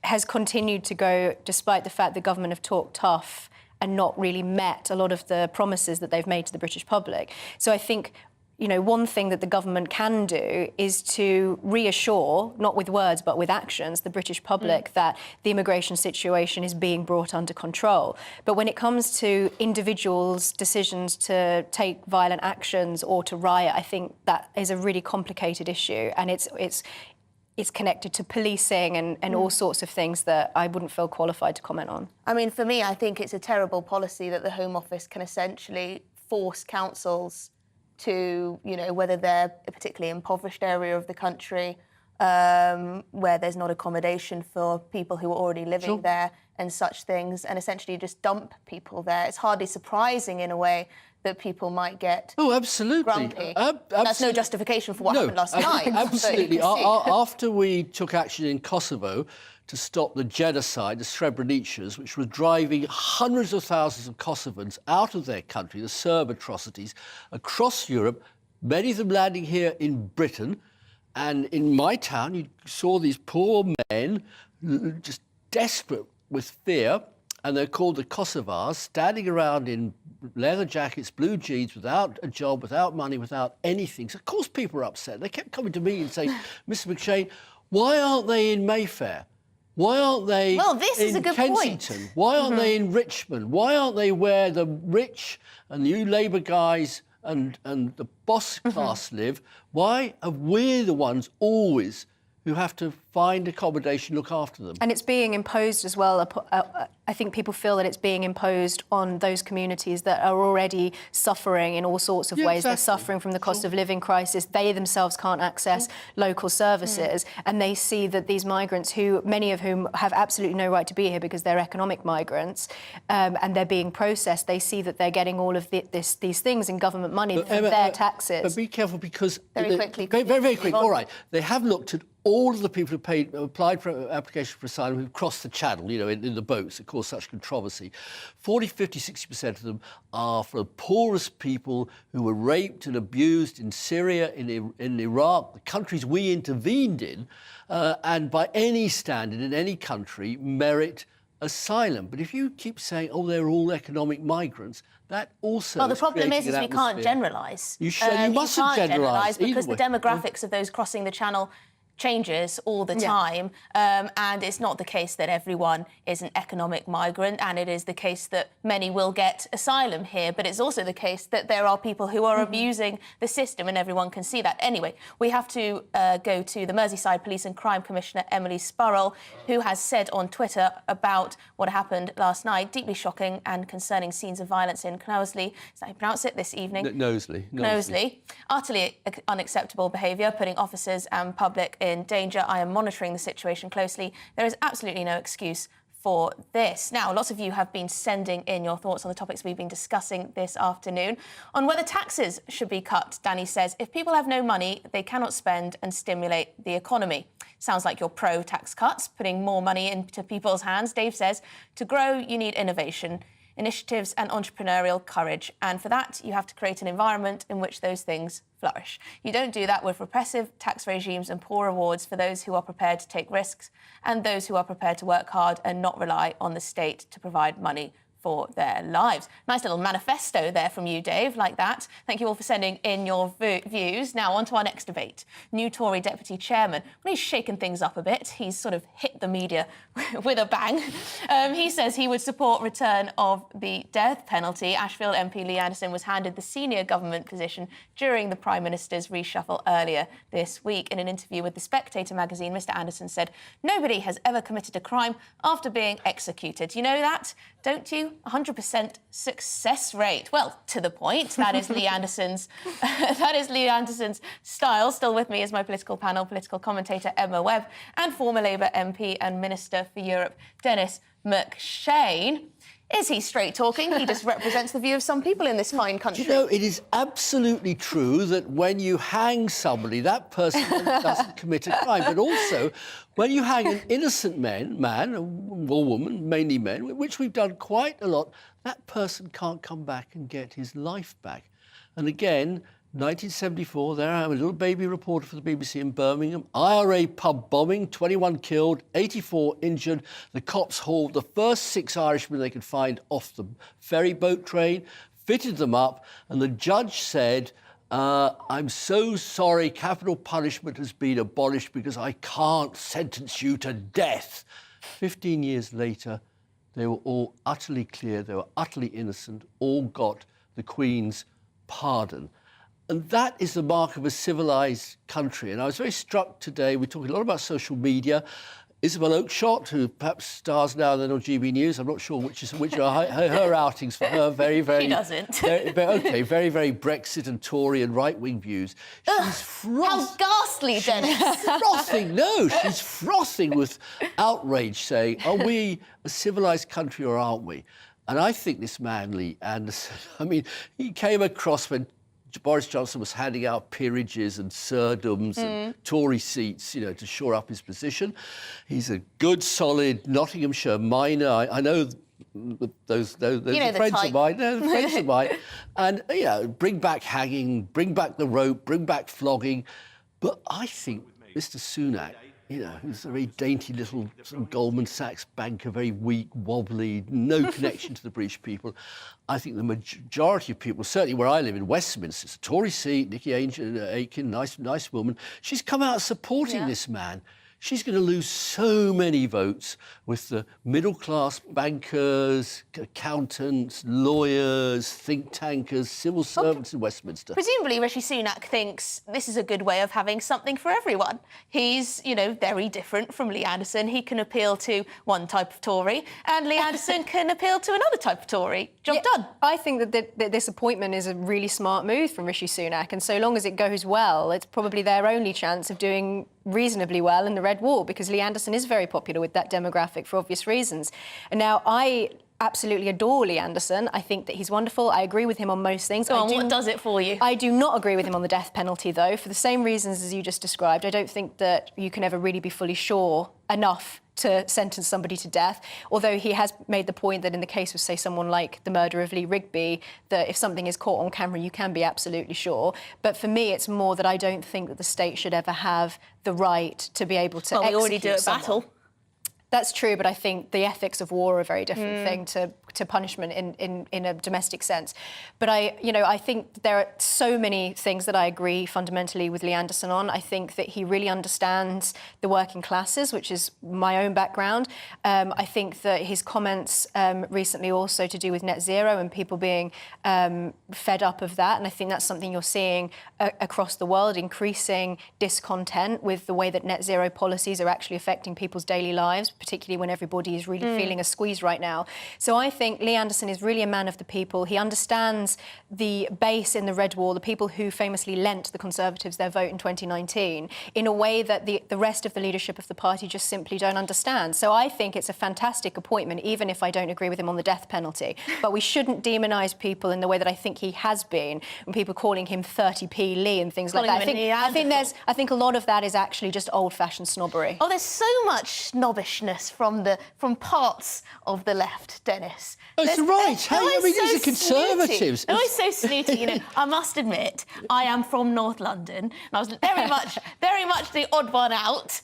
has continued to go despite the fact the government have talked tough and not really met a lot of the promises that they've made to the British public. So I think, you know, one thing that the government can do is to reassure, not with words but with actions, the British public that the immigration situation is being brought under control. But when it comes to individuals' decisions to take violent actions or to riot, I think that is a really complicated issue, and it's connected to policing and all sorts of things that I wouldn't feel qualified to comment on. I mean, for me, I think it's a terrible policy that the Home Office can essentially force councils to, you know, whether they're a particularly impoverished area of the country, where there's not accommodation for people who are already living there and such things, and essentially just dump people there. It's hardly surprising, in a way, that people might get grumpy. That's no justification for what happened last night. Absolutely. After we took action in Kosovo to stop the genocide, the Srebrenicas, which was driving hundreds of thousands of Kosovans out of their country, the Serb atrocities, across Europe, many of them landing here in Britain. And in my town, you saw these poor men just desperate with fear, and they're called the Kosovars, standing around in leather jackets, blue jeans, without a job, without money, without anything. So, of course, people are upset. They kept coming to me and saying, Mr. McShane, why aren't they in Mayfair? Why aren't they in Kensington? Why aren't they in Richmond? Why aren't they where the rich and new Labour guys and the boss class live? Why are we the ones always who have to find accommodation, look after them? And it's being imposed as well. I think people feel that it's being imposed on those communities that are already suffering in all sorts of ways. Exactly. They're suffering from the cost of living crisis. They themselves can't access local services. And they see that these migrants, who many of whom have absolutely no right to be here because they're economic migrants, and they're being processed, they see that they're getting all of these things in government money from their taxes. But be careful, because... Very quickly. Very quick. All right. They have looked at all of the people who applied for an application for asylum who've crossed the channel, in the boats that cause such controversy. 40, 50, 60% of them are for the poorest people who were raped and abused in Syria, in Iraq, the countries we intervened in, and by any standard in any country merit asylum. But if you keep saying, oh, they're all economic migrants, that also... Well, the problem is we can't atmosphere. generalise. You mustn't generalise because the demographics of those crossing the channel changes all the time, and it's not the case that everyone is an economic migrant, and it is the case that many will get asylum here, but it's also the case that there are people who are abusing the system, and everyone can see that. Anyway, we have to go to the Merseyside Police and Crime Commissioner Emily Spurrell, who has said on Twitter about what happened last night, deeply shocking and concerning scenes of violence in Knowsley, is that how you pronounce it, this evening? Knowsley. Utterly unacceptable behaviour, putting officers and public in danger. I am monitoring the situation closely. There is absolutely no excuse for this. Now, lots of you have been sending in your thoughts on the topics we've been discussing this afternoon. On whether taxes should be cut, Danny says, if people have no money, they cannot spend and stimulate the economy. Sounds like you're pro-tax cuts, putting more money into people's hands. Dave says, to grow, you need innovation, initiatives and entrepreneurial courage. And for that, you have to create an environment in which those things flourish. You don't do that with repressive tax regimes and poor rewards for those who are prepared to take risks and those who are prepared to work hard and not rely on the state to provide money for their lives. Nice little manifesto there from you, Dave, like that. Thank you all for sending in your views. Now, on to our next debate. New Tory Deputy Chairman. Well, he's shaken things up a bit. He's sort of hit the media with a bang. He says he would support return of the death penalty. Ashfield MP Lee Anderson was handed the senior government position during the Prime Minister's reshuffle earlier this week. In an interview with The Spectator magazine, Mr Anderson said, nobody has ever committed a crime after being executed. You know that, don't you? 100% success rate. Well, to the point. That is Lee Anderson's. That is Lee Anderson's style. Still with me is my political panel, political commentator Emma Webb, and former Labour MP and Minister for Europe, Dennis McShane. Is he straight talking? He just represents the view of some people in this fine country. You know, it is absolutely true that when you hang somebody, that person doesn't commit a crime. But also, when you hang an innocent man or woman, mainly men, which we've done quite a lot, that person can't come back and get his life back. And again, 1974, there I am, a little baby reporter for the BBC in Birmingham. IRA pub bombing, 21 killed, 84 injured. The cops hauled the first 6 Irishmen they could find off the ferry boat train, fitted them up, and the judge said, I'm so sorry, capital punishment has been abolished because I can't sentence you to death. 15 years later, they were all utterly clear, they were utterly innocent, all got the Queen's pardon. And that is the mark of a civilised country. And I was very struck today, we're talking a lot about social media. Isabel Oakeshott, who perhaps stars now and then on GB News, I'm not sure which are her outings for her very, very... She doesn't. very, very, very Brexit and Tory and right-wing views. She's how ghastly, Dennis. Frothing, no, she's frothing with outrage, saying, are we a civilised country or aren't we? And I think this man, Lee Anderson, I mean, he came across when Boris Johnson was handing out peerages and serdoms and Tory seats, you know, to shore up his position. He's a good, solid Nottinghamshire miner. I know those friends of mine. They're friends of mine. And, you know, bring back hanging, bring back the rope, bring back flogging. But I think Mr Sunak who's a very dainty little sort of Goldman Sachs banker, very weak, wobbly, no connection to the British people. I think the majority of people, certainly where I live in Westminster, it's a Tory seat, Nikki Aiken, nice woman, she's come out supporting this man. She's going to lose so many votes with the middle-class bankers, accountants, lawyers, think tankers, civil servants in Westminster. Presumably, Rishi Sunak thinks this is a good way of having something for everyone. He's, very different from Lee Anderson. He can appeal to one type of Tory, and Lee Anderson can appeal to another type of Tory. Job done. I think that this appointment is a really smart move from Rishi Sunak, and so long as it goes well, it's probably their only chance of doing reasonably well in the Red Wall, because Lee Anderson is very popular with that demographic for obvious reasons. And now I absolutely adore Lee Anderson. I think that he's wonderful. I agree with him on most things. What does it for you? I do not agree with him on the death penalty, though, for the same reasons as you just described. I don't think that you can ever really be fully sure enough to sentence somebody to death, although he has made the point that in the case of, say, someone like the murder of Lee Rigby, that if something is caught on camera, you can be absolutely sure. But for me, it's more that I don't think that the state should ever have the right to be able to execute we already do at someone. battle. That's true, but I think the ethics of war are a very different thing to punishment in a domestic sense. But I think there are so many things that I agree fundamentally with Lee Anderson on. I think that he really understands the working classes, which is my own background. I think that his comments recently also to do with net zero and people being fed up of that, and I think that's something you're seeing across the world, increasing discontent with the way that net zero policies are actually affecting people's daily lives, particularly when everybody is really feeling a squeeze right now. So I think Lee Anderson is really a man of the people. He understands the base in the Red Wall, the people who famously lent the Conservatives their vote in 2019, in a way that the rest of the leadership of the party just simply don't understand. So I think it's a fantastic appointment, even if I don't agree with him on the death penalty. But we shouldn't demonise people in the way that I think he has been, when people calling him 30p Lee and things like that. I think a lot of that is actually just old-fashioned snobbery. Oh, there's so much snobbishness from parts of the left, Dennis. Oh, it's right. These are Conservatives. They're always so snooty. I must admit, I am from North London, and I was very much the odd one out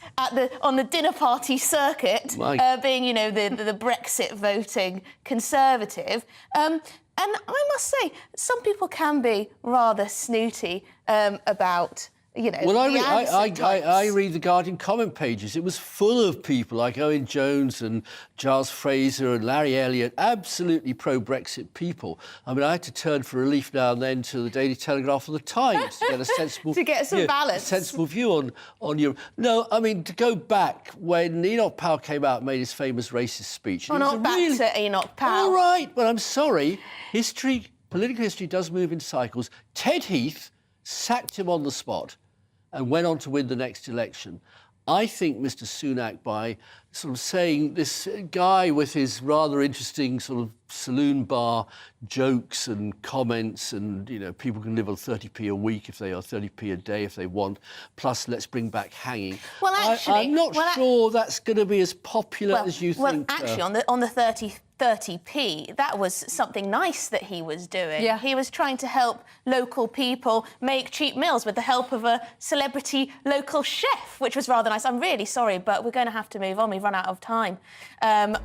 on the dinner party circuit, being, the Brexit voting Conservative. And I must say, some people can be rather snooty about. Well, I read the Guardian comment pages. It was full of people like Owen Jones and Giles Fraser and Larry Elliott, absolutely pro-Brexit people. I mean, I had to turn for relief now and then to the Daily Telegraph or the Times to get a sensible... to get some balance. A sensible view on Europe. No, I mean, to go back when Enoch Powell came out and made his famous racist speech... Well, not back to Enoch Powell. All right, well, I'm sorry. Political history does move in cycles. Ted Heath sacked him on the spot and went on to win the next election. I think Mr. Sunak, by sort of saying this guy with his rather interesting sort of saloon bar jokes and comments and, people can live on 30p a week if they are 30p a day if they want, plus let's bring back hanging. Well, actually... I'm not sure that's going to be as popular as you think. Well, actually, on the 30p, that was something nice that he was doing. Yeah. He was trying to help local people make cheap meals with the help of a celebrity local chef, which was rather nice. I'm really sorry, but we're going to have to move on. We've run out of time,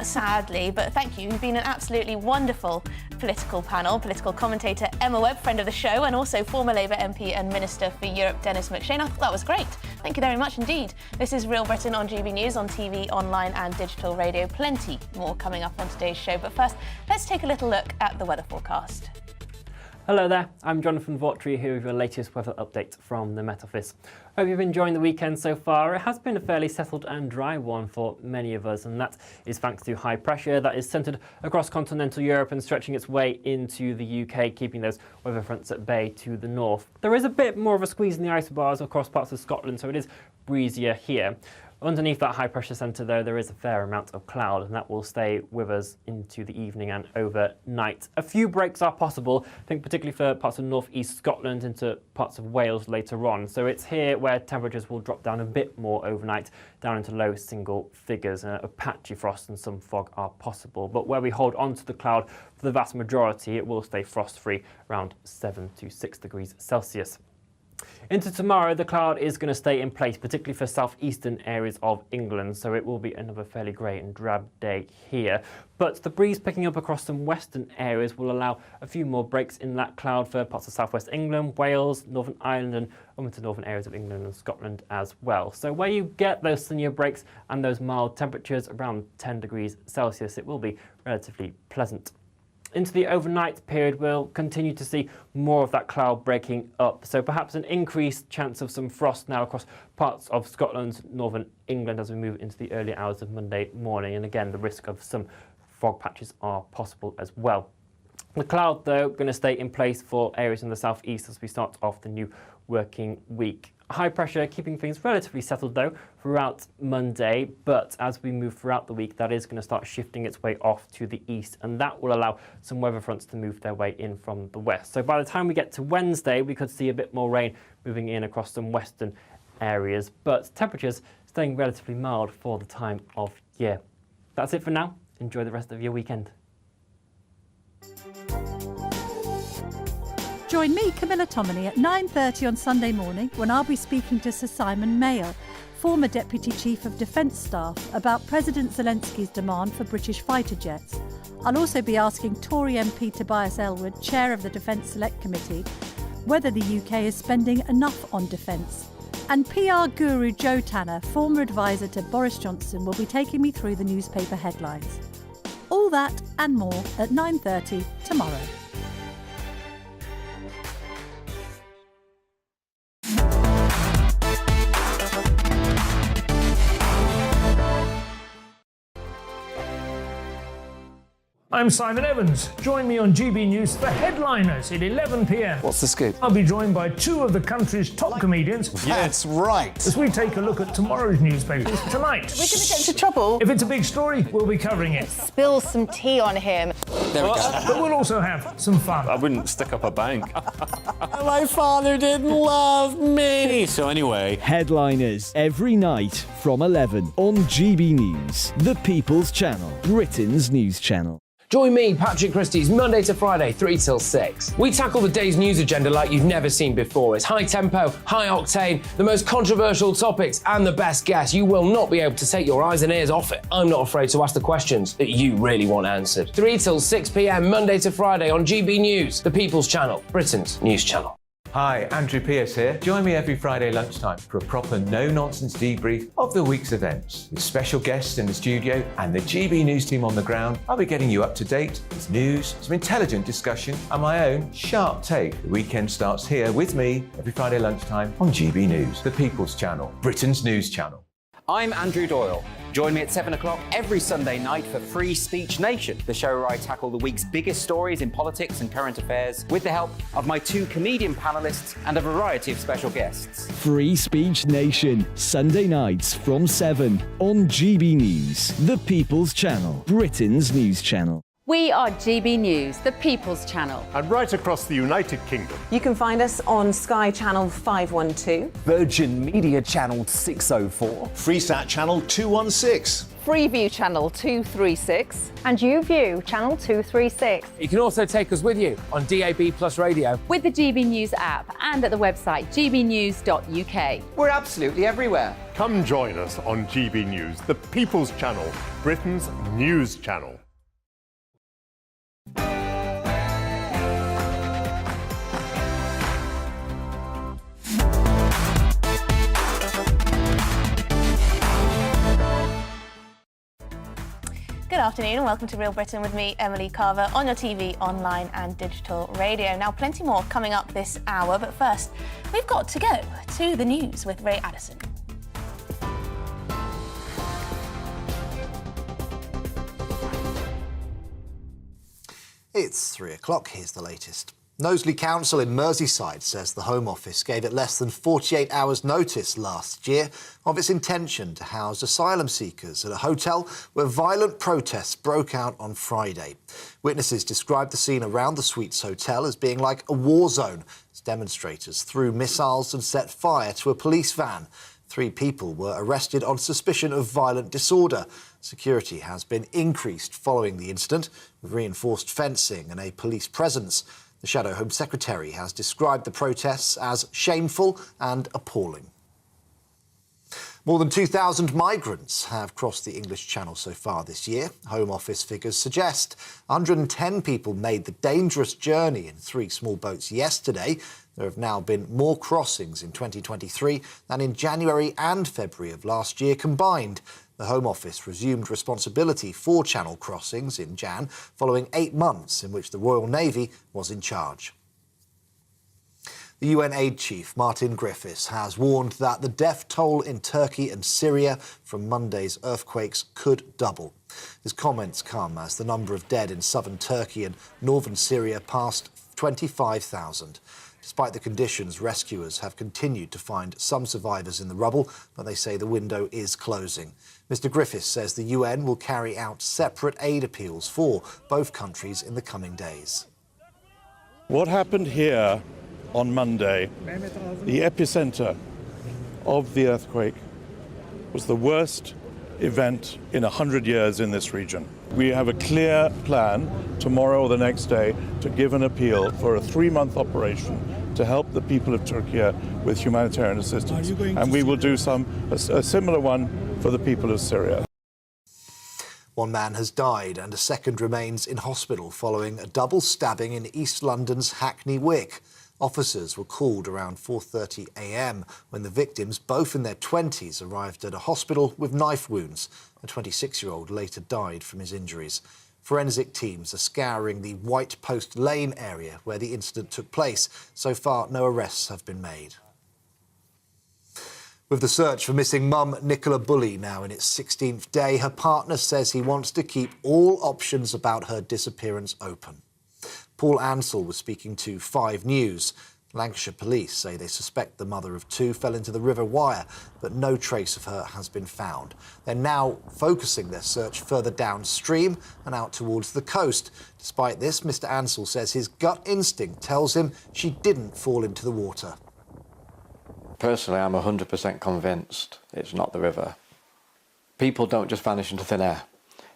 sadly. But thank you. You've been an absolutely wonderful political panel. Political commentator Emma Webb, friend of the show, and also former Labour MP and Minister for Europe, Dennis McShane. I thought that was great. Thank you very much indeed. This is Real Britain on GB News, on TV, online and digital radio. Plenty more coming up on today's show. But first, let's take a little look at the weather forecast. Hello there, I'm Jonathan Vautry here with your latest weather update from the Met Office. Hope you've been enjoying the weekend so far. It has been a fairly settled and dry one for many of us, and that is thanks to high pressure that is centred across continental Europe and stretching its way into the UK, keeping those weather fronts at bay to the north. There is a bit more of a squeeze in the isobars across parts of Scotland, so it is breezier here. Underneath that high pressure centre, though, there is a fair amount of cloud, and that will stay with us into the evening and overnight. A few breaks are possible, I think particularly for parts of north-east Scotland into parts of Wales later on. So it's here where temperatures will drop down a bit more overnight, down into low single figures. A patchy frost and some fog are possible. But where we hold on to the cloud for the vast majority, it will stay frost-free, around 7 to 6 degrees Celsius. Into tomorrow, the cloud is going to stay in place, particularly for southeastern areas of England, so it will be another fairly grey and drab day here. But the breeze picking up across some western areas will allow a few more breaks in that cloud for parts of southwest England, Wales, Northern Ireland and into northern areas of England and Scotland as well. So where you get those sunnier breaks and those mild temperatures around 10 degrees Celsius, it will be relatively pleasant. Into the overnight period, we'll continue to see more of that cloud breaking up. So perhaps an increased chance of some frost now across parts of Scotland, northern England as we move into the early hours of Monday morning. And again, the risk of some fog patches are possible as well. The cloud, though, going to stay in place for areas in the southeast as we start off the new working week. High pressure keeping things relatively settled though throughout Monday, but as we move throughout the week, that is going to start shifting its way off to the east, and that will allow some weather fronts to move their way in from the west. So by the time we get to Wednesday, we could see a bit more rain moving in across some western areas, but temperatures staying relatively mild for the time of year. That's it for now. Enjoy the rest of your weekend. Join me, Camilla Tominey, at 9:30 on Sunday morning when I'll be speaking to Sir Simon Mayo, former Deputy Chief of Defence Staff, about President Zelensky's demand for British fighter jets. I'll also be asking Tory MP Tobias Ellwood, Chair of the Defence Select Committee, whether the UK is spending enough on defence. And PR guru Joe Tanner, former advisor to Boris Johnson, will be taking me through the newspaper headlines. All that and more at 9:30 tomorrow. I'm Simon Evans. Join me on GB News for Headliners at 11 p.m. What's the scoop? I'll be joined by two of the country's top comedians. That's right. As we take a look at tomorrow's newspapers tonight. We're going to get into trouble. If it's a big story, we'll be covering it. Spill some tea on him. There we go. But we'll also have some fun. I wouldn't stick up a bank. My father didn't love me. So anyway. Headliners every night from 11 on GB News, the People's Channel, Britain's news channel. Join me, Patrick Christie's, Monday to Friday, 3 till 6. We tackle the day's news agenda like you've never seen before. It's high tempo, high octane, the most controversial topics, and the best guests. You will not be able to take your eyes and ears off it. I'm not afraid to ask the questions that you really want answered. 3 till 6 p.m, Monday to Friday on GB News, the People's Channel, Britain's news channel. Hi, Andrew Pierce here. Join me every Friday lunchtime for a proper no-nonsense debrief of the week's events. With special guests in the studio and the GB News team on the ground, I'll be getting you up to date with news, some intelligent discussion and my own sharp take. The weekend starts here with me every Friday lunchtime on GB News, the People's Channel, Britain's news channel. I'm Andrew Doyle. Join me at 7 o'clock every Sunday night for Free Speech Nation, the show where I tackle the week's biggest stories in politics and current affairs with the help of my two comedian panellists and a variety of special guests. Free Speech Nation, Sunday nights from 7 on GB News, the People's Channel, Britain's news channel. We are GB News, the People's Channel. And right across the United Kingdom. You can find us on Sky Channel 512. Virgin Media Channel 604. Freesat Channel 216. Freeview Channel 236. And YouView Channel 236. You can also take us with you on DAB Plus Radio. With the GB News app and at the website gbnews.uk. We're absolutely everywhere. Come join us on GB News, the People's Channel, Britain's news channel. Good afternoon and welcome to Real Britain with me, Emily Carver, on your TV, online and digital radio. Now, plenty more coming up this hour, but first, we've got to go to the news with Ray Addison. It's 3 o'clock. Here's the latest. Knowsley Council in Merseyside says the Home Office gave it less than 48 hours' notice last year of its intention to house asylum seekers at a hotel where violent protests broke out on Friday. Witnesses described the scene around the Suites Hotel as being like a war zone as demonstrators threw missiles and set fire to a police van. 3 people were arrested on suspicion of violent disorder. Security has been increased following the incident, with reinforced fencing and a police presence. The Shadow Home Secretary has described the protests as shameful and appalling. More than 2,000 migrants have crossed the English Channel so far this year. Home Office figures suggest 110 people made the dangerous journey in 3 small boats yesterday. There have now been more crossings in 2023 than in January and February of last year combined. The Home Office resumed responsibility for Channel crossings in Jan, following 8 months in which the Royal Navy was in charge. The UN aid chief, Martin Griffiths, has warned that the death toll in Turkey and Syria from Monday's earthquakes could double. His comments come as the number of dead in southern Turkey and northern Syria passed 25,000. Despite the conditions, rescuers have continued to find some survivors in the rubble, but they say the window is closing. Mr. Griffiths says the UN will carry out separate aid appeals for both countries in the coming days. What happened here on Monday, the epicenter of the earthquake, was the worst event in 100 years in this region. We have a clear plan tomorrow or the next day to give an appeal for a 3-month operation to help the people of Turkey with humanitarian assistance. And we will do a similar one for the people of Syria. One man has died and a second remains in hospital following a double stabbing in East London's Hackney Wick. Officers were called around 4:30 a.m. when the victims, both in their 20s, arrived at a hospital with knife wounds. A 26-year-old later died from his injuries. Forensic teams are scouring the White Post Lane area where the incident took place. So far, no arrests have been made. With the search for missing mum Nicola Bulley now in its 16th day, her partner says he wants to keep all options about her disappearance open. Paul Ansell was speaking to 5 News. Lancashire police say they suspect the mother of 2 fell into the River Wyre, but no trace of her has been found. They're now focusing their search further downstream and out towards the coast. Despite this, Mr. Ansell says his gut instinct tells him she didn't fall into the water. Personally, I'm 100% convinced it's not the river. People don't just vanish into thin air.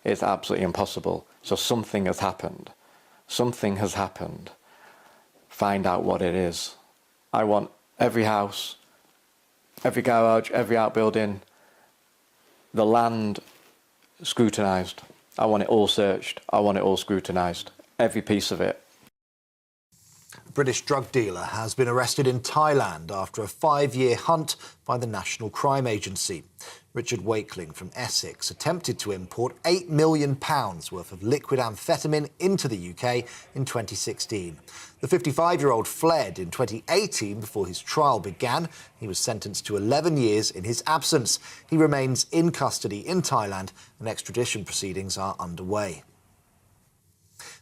It's absolutely impossible. So something has happened. Something has happened. Find out what it is. I want every house, every garage, every outbuilding, the land scrutinised. I want it all searched. I want it all scrutinised. Every piece of it. A British drug dealer has been arrested in Thailand after a 5-year hunt by the National Crime Agency. Richard Wakeling from Essex attempted to import £8 million worth of liquid amphetamine into the UK in 2016. The 55-year-old fled in 2018 before his trial began. He was sentenced to 11 years in his absence. He remains in custody in Thailand and extradition proceedings are underway.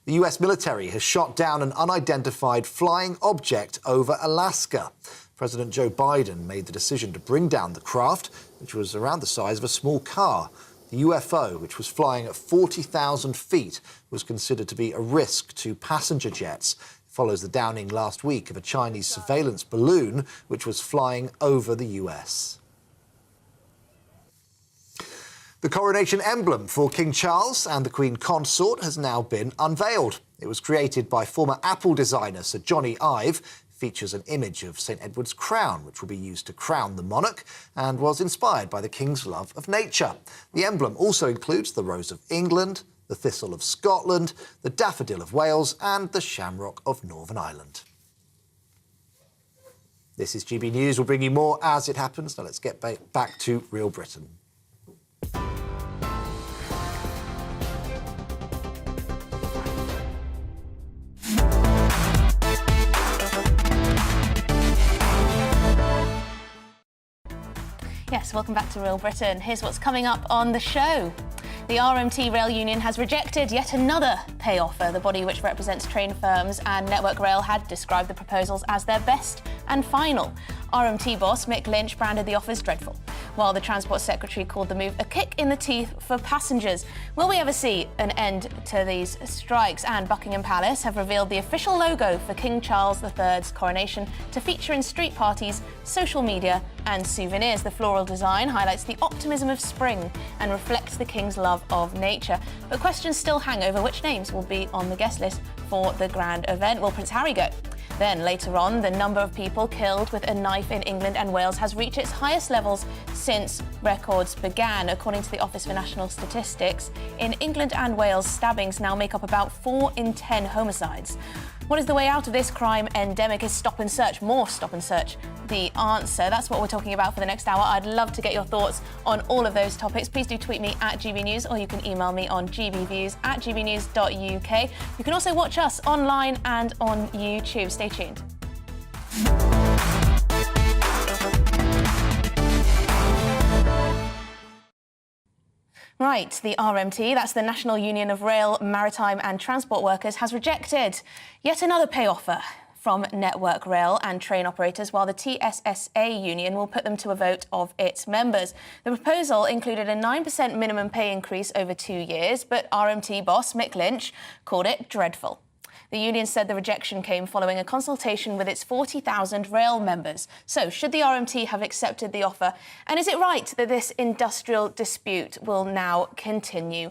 The US military has shot down an unidentified flying object over Alaska. President Joe Biden made the decision to bring down the craft, which was around the size of a small car. The UFO, which was flying at 40,000 feet, was considered to be a risk to passenger jets. It follows the downing last week of a Chinese surveillance balloon, which was flying over the US. The coronation emblem for King Charles and the Queen Consort has now been unveiled. It was created by former Apple designer Sir Johnny Ive. Features an image of St Edward's crown, which will be used to crown the monarch, and was inspired by the King's love of nature. The emblem also includes the Rose of England, the Thistle of Scotland, the Daffodil of Wales, and the Shamrock of Northern Ireland. This is GB News. We'll bring you more as it happens. Now let's get back to Real Britain. Yes, welcome back to Real Britain. Here's what's coming up on the show. The RMT Rail Union has rejected yet another pay offer. The body which represents train firms and Network Rail had described the proposals as their best and final. RMT boss Mick Lynch branded the offers dreadful, while the Transport Secretary called the move a kick in the teeth for passengers. Will we ever see an end to these strikes? And Buckingham Palace have revealed the official logo for King Charles III's coronation to feature in street parties, social media and souvenirs. The floral design highlights the optimism of spring and reflects the King's love of nature. But questions still hang over which names will be on the guest list for the grand event. Will Prince Harry go? Then later on, the number of people killed with a knife in England and Wales has reached its highest levels since records began. According to the Office for National Statistics, in England and Wales, stabbings now make up about 4 in 10 homicides. What is the way out of this crime endemic? Is stop and search, more stop and search, the answer? That's what we're talking about for the next hour. I'd love to get your thoughts on all of those topics. Please do tweet me at GBNews, or you can email me on gbviews@gbnews.uk. You can also watch us online and on YouTube. Stay tuned. Right, the RMT, that's the National Union of Rail, Maritime and Transport Workers, has rejected yet another pay offer from Network Rail and train operators, while the TSSA union will put them to a vote of its members. The proposal included a 9% minimum pay increase over 2 years, but RMT boss Mick Lynch called it dreadful. The union said the rejection came following a consultation with its 40,000 rail members. So, should the RMT have accepted the offer? And is it right that this industrial dispute will now continue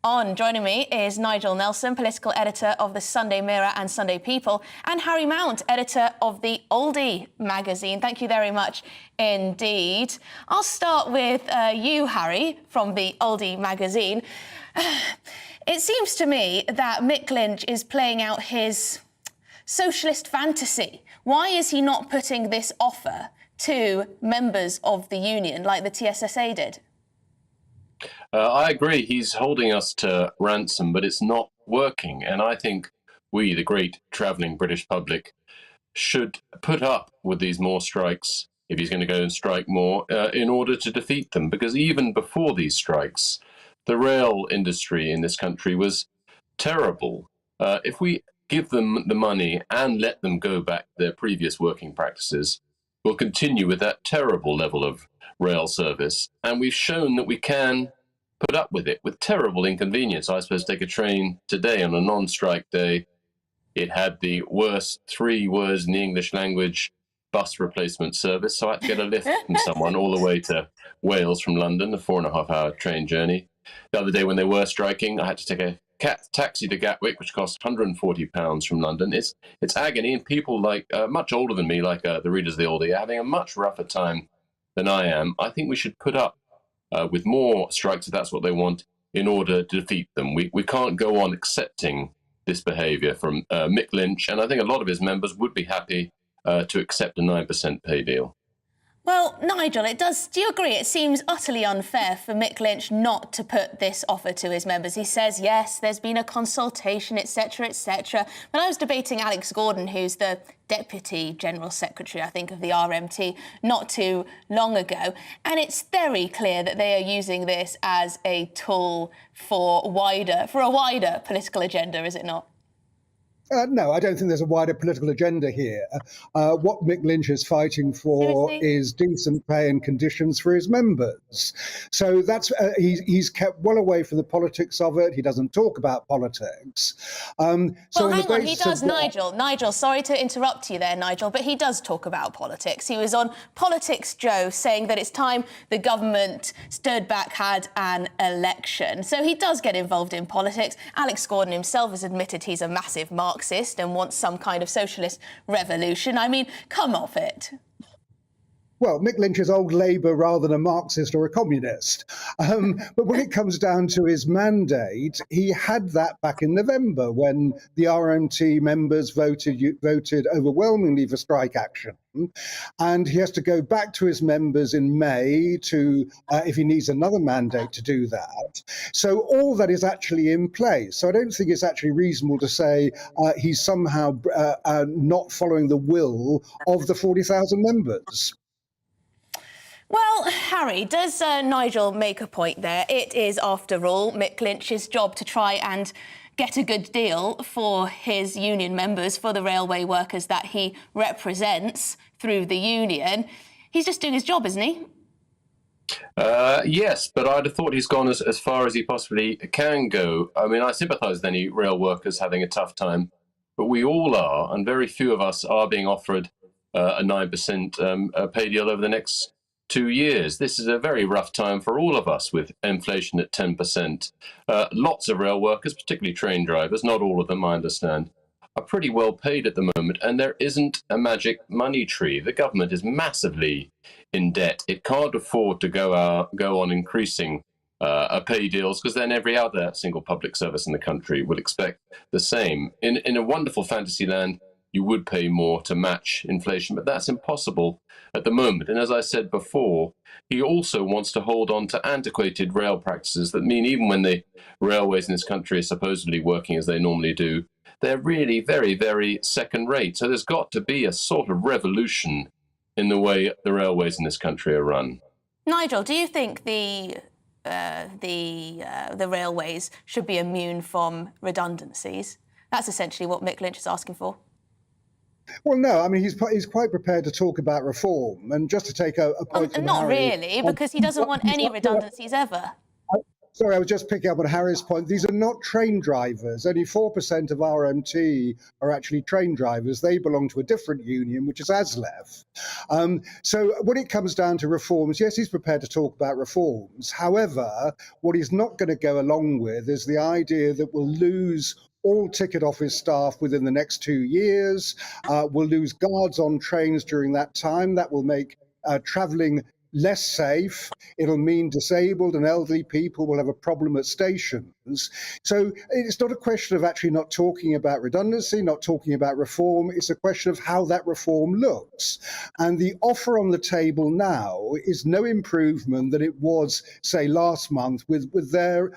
on? Joining me is Nigel Nelson, political editor of the Sunday Mirror and Sunday People, and Harry Mount, editor of the Oldie magazine. Thank you very much indeed. I'll start with you, Harry, from the Oldie magazine. It seems to me that Mick Lynch is playing out his socialist fantasy. Why is he not putting this offer to members of the union like the TSSA did? I agree. He's holding us to ransom, but it's not working. And I think we, the great travelling British public, should put up with these more strikes, if he's going to go and strike more, in order to defeat them. Because even before these strikes, the rail industry in this country was terrible. If we give them the money and let them go back to their previous working practices, we'll continue with that terrible level of rail service. And we've shown that we can put up with it with terrible inconvenience. I suppose take a train today on a non-strike day. It had the worst 3 words in the English language bus replacement service. So I had to get a lift from someone all the way to Wales from London, a 4.5-hour train journey. The other day when they were striking, I had to take a taxi to Gatwick, which cost £140 from London. It's agony, and people like much older than me, like the readers of the Oldie, are having a much rougher time than I am. I think we should put up with more strikes if that's what they want in order to defeat them. We can't go on accepting this behaviour from Mick Lynch, and I think a lot of his members would be happy to accept a 9% pay deal. Well, Nigel, do you agree? It seems utterly unfair for Mick Lynch not to put this offer to his members. He says, yes, there's been a consultation, etc., etc. But I was debating Alex Gordon, who's the Deputy General Secretary, I think, of the RMT, not too long ago. And it's very clear that they are using this as a tool for a wider political agenda, is it not? No, I don't think there's a wider political agenda here. What Mick Lynch is fighting for is decent pay and conditions for his members. So that's he's kept well away from the politics of it. He doesn't talk about politics. Well, hang on, he does, Nigel. Nigel, sorry to interrupt you there, Nigel, but he does talk about politics. He was on Politics Joe saying that it's time the government stood back, had an election. So he does get involved in politics. Alex Gordon himself has admitted he's a massive Marxist and wants some kind of socialist revolution. I mean, come off it. Well, Mick Lynch is old Labour rather than a Marxist or a communist. But when it comes down to his mandate, he had that back in November when the RMT members voted overwhelmingly for strike action. And he has to go back to his members in May to, if he needs another mandate to do that. So all that is actually in place. So I don't think it's actually reasonable to say he's somehow not following the will of the 40,000 members. Well, Harry, does Nigel make a point there? It is, after all, Mick Lynch's job to try and get a good deal for his union members, for the railway workers that he represents through the union. He's just doing his job, isn't he? Yes, but I'd have thought he's gone as far as he possibly can go. I mean, I sympathise with any rail workers having a tough time, but we all are, and very few of us are being offered a 9% pay deal over the next 2 years. This is a very rough time for all of us with inflation at 10%. Lots of rail workers, particularly train drivers, not all of them, I understand, are pretty well paid at the moment, and there isn't a magic money tree. The government is massively in debt. It can't afford to go on increasing pay deals, because then every other single public service in the country will expect the same. In a wonderful fantasy land, you would pay more to match inflation, but that's impossible at the moment. And as I said before, he also wants to hold on to antiquated rail practices that mean even when the railways in this country are supposedly working as they normally do, they're really very, very second rate. So there's got to be a sort of revolution in the way the railways in this country are run. Nigel, do you think the railways should be immune from redundancies? That's essentially what Mick Lynch is asking for. Well, no, I mean, he's quite prepared to talk about reform. And just to take a point from not Harry, really, because he doesn't want any redundancies ever. Sorry, I was just picking up on Harry's point. These are not train drivers. Only 4% of RMT are actually train drivers. They belong to a different union, which is ASLEF. So when it comes down to reforms, yes, he's prepared to talk about reforms. However, what he's not going to go along with is the idea that we'll lose all ticket office staff within the next 2 years. We'll lose guards on trains during that time. That will make travelling less safe. It'll mean disabled and elderly people will have a problem at stations. So it's not a question of actually not talking about redundancy, not talking about reform. It's a question of how that reform looks. And the offer on the table now is no improvement than it was, say, last month with their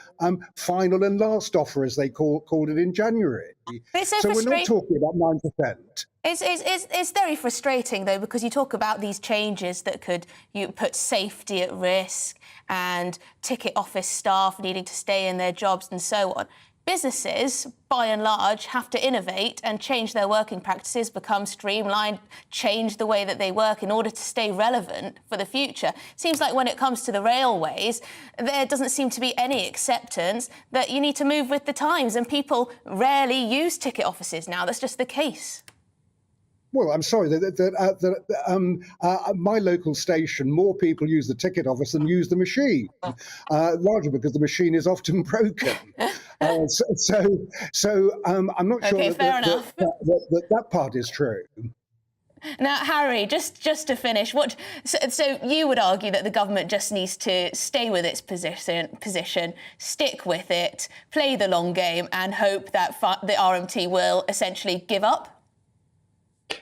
final and last offer, as they called it in January. So we're not talking about 9%. It's very frustrating, though, because you talk about these changes that could put safety at risk and ticket office staff needing to stay in their jobs and so on. Businesses, by and large, have to innovate and change their working practices, become streamlined, change the way that they work in order to stay relevant for the future. Seems like when it comes to the railways, there doesn't seem to be any acceptance that you need to move with the times, and people rarely use ticket offices now. That's just the case. Well, I'm sorry, my local station, more people use the ticket office than use the machine, largely because the machine is often broken. So I'm not sure that part is true. Now, Harry, just to finish, so you would argue that the government just needs to stay with its position, stick with it, play the long game, and hope that the RMT will essentially give up?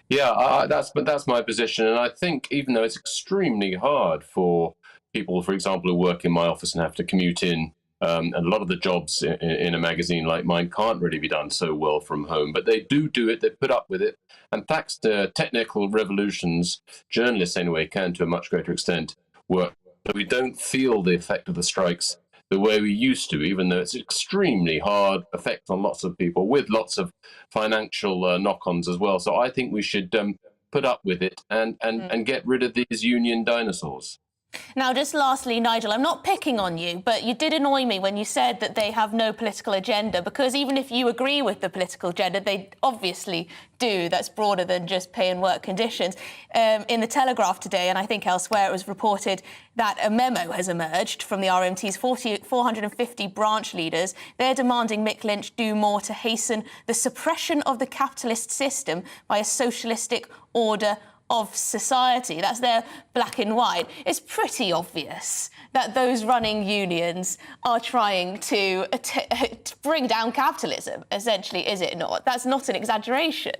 Yeah, that's my position, and I think even though it's extremely hard for people, for example, who work in my office and have to commute in, and a lot of the jobs in a magazine like mine can't really be done so well from home, but they do it, they put up with it, and thanks to technical revolutions, journalists anyway can to a much greater extent work. But we don't feel the effect of the strikes the way we used to, even though it's extremely hard effect on lots of people with lots of financial knock-ons as well. So I think we should put up with it and get rid of these union dinosaurs. Now, just lastly, Nigel, I'm not picking on you, but you did annoy me when you said that they have no political agenda, because even if you agree with the political agenda, they obviously do. That's broader than just pay and work conditions. In the Telegraph today, and I think elsewhere, it was reported that a memo has emerged from the RMT's 450 branch leaders. They're demanding Mick Lynch do more to hasten the suppression of the capitalist system by a socialistic order of society. That's their black and white. It's pretty obvious that those running unions are trying to bring down capitalism, essentially, is it not? That's not an exaggeration.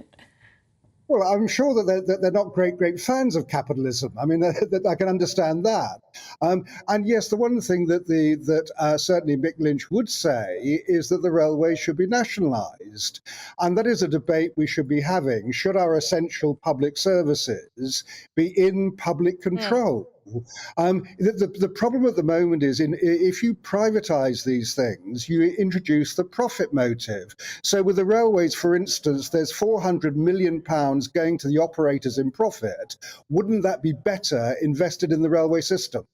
Well, I'm sure that they're not great fans of capitalism. I mean, that I can understand that. And yes, the one thing that certainly Mick Lynch would say is that the railway should be nationalised. And that is a debate we should be having. Should our essential public services be in public control? The problem at the moment is if you privatise these things, you introduce the profit motive. So with the railways, for instance, there's £400 million going to the operators in profit. Wouldn't that be better invested in the railway system?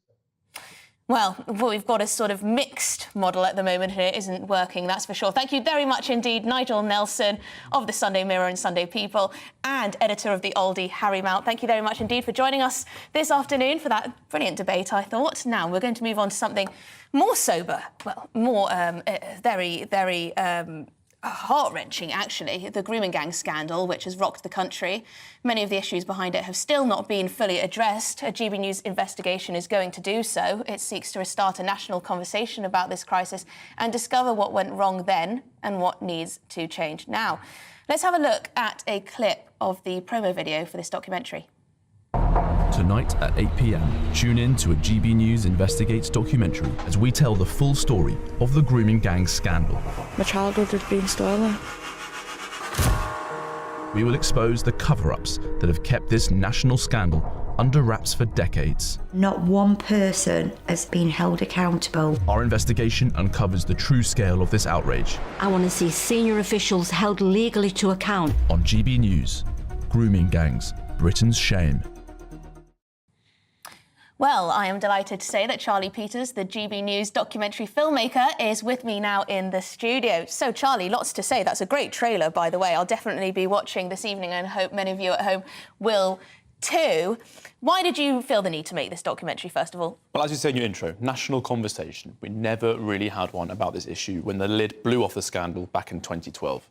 Well, what we've got a sort of mixed model at the moment here. It isn't working, that's for sure. Thank you very much indeed, Nigel Nelson of the Sunday Mirror and Sunday People and editor of The Oldie, Harry Mount. Thank you very much indeed for joining us this afternoon for that brilliant debate, I thought. Now, we're going to move on to something more sober, well, more very heart-wrenching, actually, the grooming gang scandal, which has rocked the country. Many of the issues behind it have still not been fully addressed. A GB News investigation is going to do so. It seeks to restart a national conversation about this crisis and discover what went wrong then and what needs to change now. Let's have a look at a clip of the promo video for this documentary. Tonight at 8 p.m, tune in to a GB News Investigates documentary as we tell the full story of the grooming gang scandal. My childhood had been stolen. We will expose the cover-ups that have kept this national scandal under wraps for decades. Not one person has been held accountable. Our investigation uncovers the true scale of this outrage. I want to see senior officials held legally to account. On GB News, Grooming Gangs, Britain's Shame. Well, I am delighted to say that Charlie Peters, the GB News documentary filmmaker, is with me now in the studio. So, Charlie, lots to say. That's a great trailer, by the way. I'll definitely be watching this evening and hope many of you at home will too. Why did you feel the need to make this documentary, first of all? Well, as you said in your intro, national conversation. We never really had one about this issue when the lid blew off the scandal back in 2012.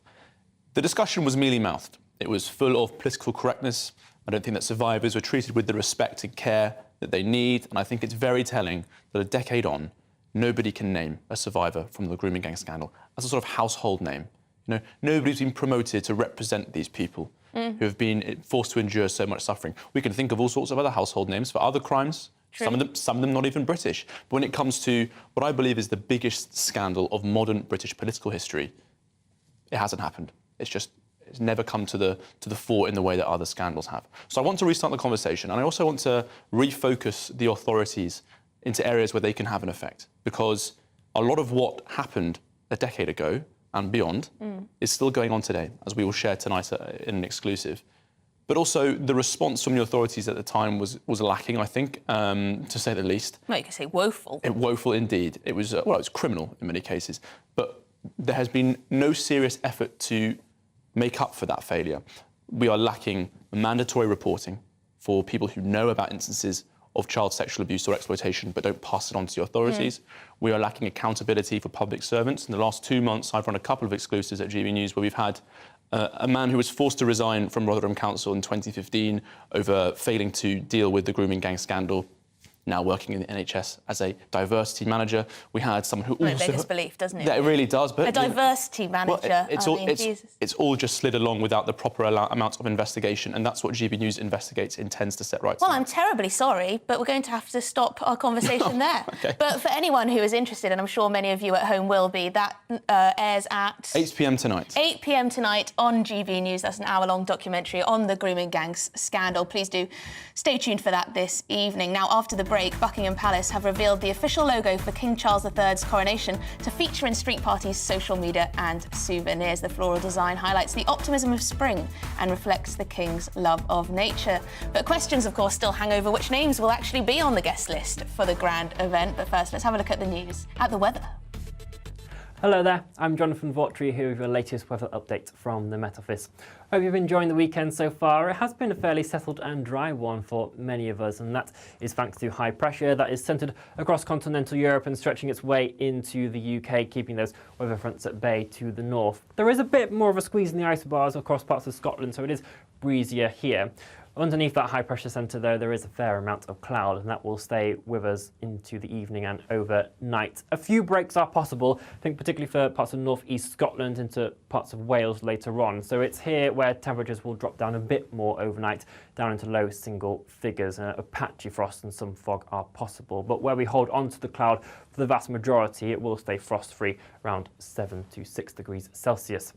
The discussion was mealy-mouthed. It was full of political correctness. I don't think that survivors were treated with the respect and care that they need, and I think it's very telling that a decade on, nobody can name a survivor from the grooming gang scandal as a sort of household name. You know, nobody's been promoted to represent these people who have been forced to endure so much suffering. We can think of all sorts of other household names for other crimes, some of them not even British. But when it comes to what I believe is the biggest scandal of modern British political history, it hasn't happened. It's never come to the fore in the way that other scandals have. So I want to restart the conversation, and I also want to refocus the authorities into areas where they can have an effect, because a lot of what happened a decade ago and beyond is still going on today, as we will share tonight in an exclusive. But also the response from the authorities at the time was lacking, I think, to say the least. Well, you could say woeful. Woeful indeed. It was, it was criminal in many cases. But there has been no serious effort to make up for that failure. We are lacking mandatory reporting for people who know about instances of child sexual abuse or exploitation but don't pass it on to the authorities. We are lacking accountability for public servants. In the last 2 months, I've run a couple of exclusives at GB News where we've had a man who was forced to resign from Rotherham Council in 2015 over failing to deal with the grooming gang scandal, now working in the NHS as a diversity manager. We had someone who also... It beggars belief, doesn't it? Yeah, it really does. But a diversity manager. Well, it's all just slid along without the proper amount of investigation, and that's what GB News Investigates intends to set right. Well, I'm terribly sorry, but we're going to have to stop our conversation there. Okay. But for anyone who is interested, and I'm sure many of you at home will be, that airs at... 8 p.m. tonight. 8 p.m. tonight on GB News. That's an hour-long documentary on the grooming gangs scandal. Please do stay tuned for that this evening. Now, after the break, Buckingham Palace have revealed the official logo for King Charles III's coronation to feature in street parties, social media and souvenirs. The floral design highlights the optimism of spring and reflects the King's love of nature. But questions, of course, still hang over which names will actually be on the guest list for the grand event. But first, let's have a look at the news, at the weather. Hello there, I'm Jonathan Vautry here with your latest weather update from the Met Office. Hope you've enjoyed the weekend so far. It has been a fairly settled and dry one for many of us, and that is thanks to high pressure that is centred across continental Europe and stretching its way into the UK, keeping those weather fronts at bay to the north. There is a bit more of a squeeze in the isobars across parts of Scotland, so it is breezier here. Underneath that high pressure centre though, there is a fair amount of cloud, and that will stay with us into the evening and overnight. A few breaks are possible, I think particularly for parts of north-east Scotland into parts of Wales later on. So it's here where temperatures will drop down a bit more overnight, down into low single figures. A patchy frost and some fog are possible, but where we hold on to the cloud for the vast majority, it will stay frost-free around 7 to 6 degrees Celsius.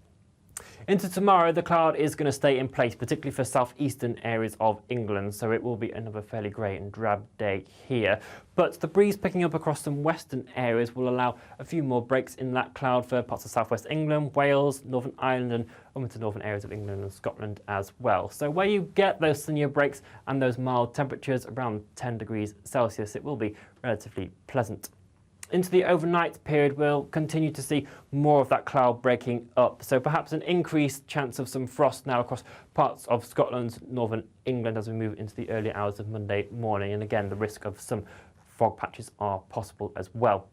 Into tomorrow, the cloud is going to stay in place, particularly for southeastern areas of England, so it will be another fairly grey and drab day here. But the breeze picking up across some western areas will allow a few more breaks in that cloud for parts of southwest England, Wales, Northern Ireland and into northern areas of England and Scotland as well. So where you get those sunnier breaks and those mild temperatures around 10 degrees Celsius, it will be relatively pleasant. Into the overnight period, we'll continue to see more of that cloud breaking up. So perhaps an increased chance of some frost now across parts of Scotland, northern England as we move into the early hours of Monday morning. And again, the risk of some fog patches are possible as well.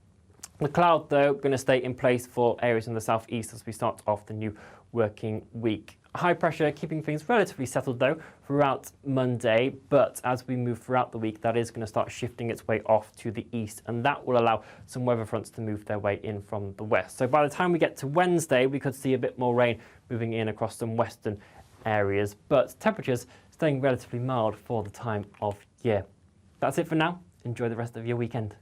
The cloud, though, going to stay in place for areas in the southeast as we start off the new working week. High pressure keeping things relatively settled, though, throughout Monday, but as we move throughout the week, that is going to start shifting its way off to the east, and that will allow some weather fronts to move their way in from the west. So by the time we get to Wednesday, we could see a bit more rain moving in across some western areas, but temperatures staying relatively mild for the time of year. That's it for now. Enjoy the rest of your weekend.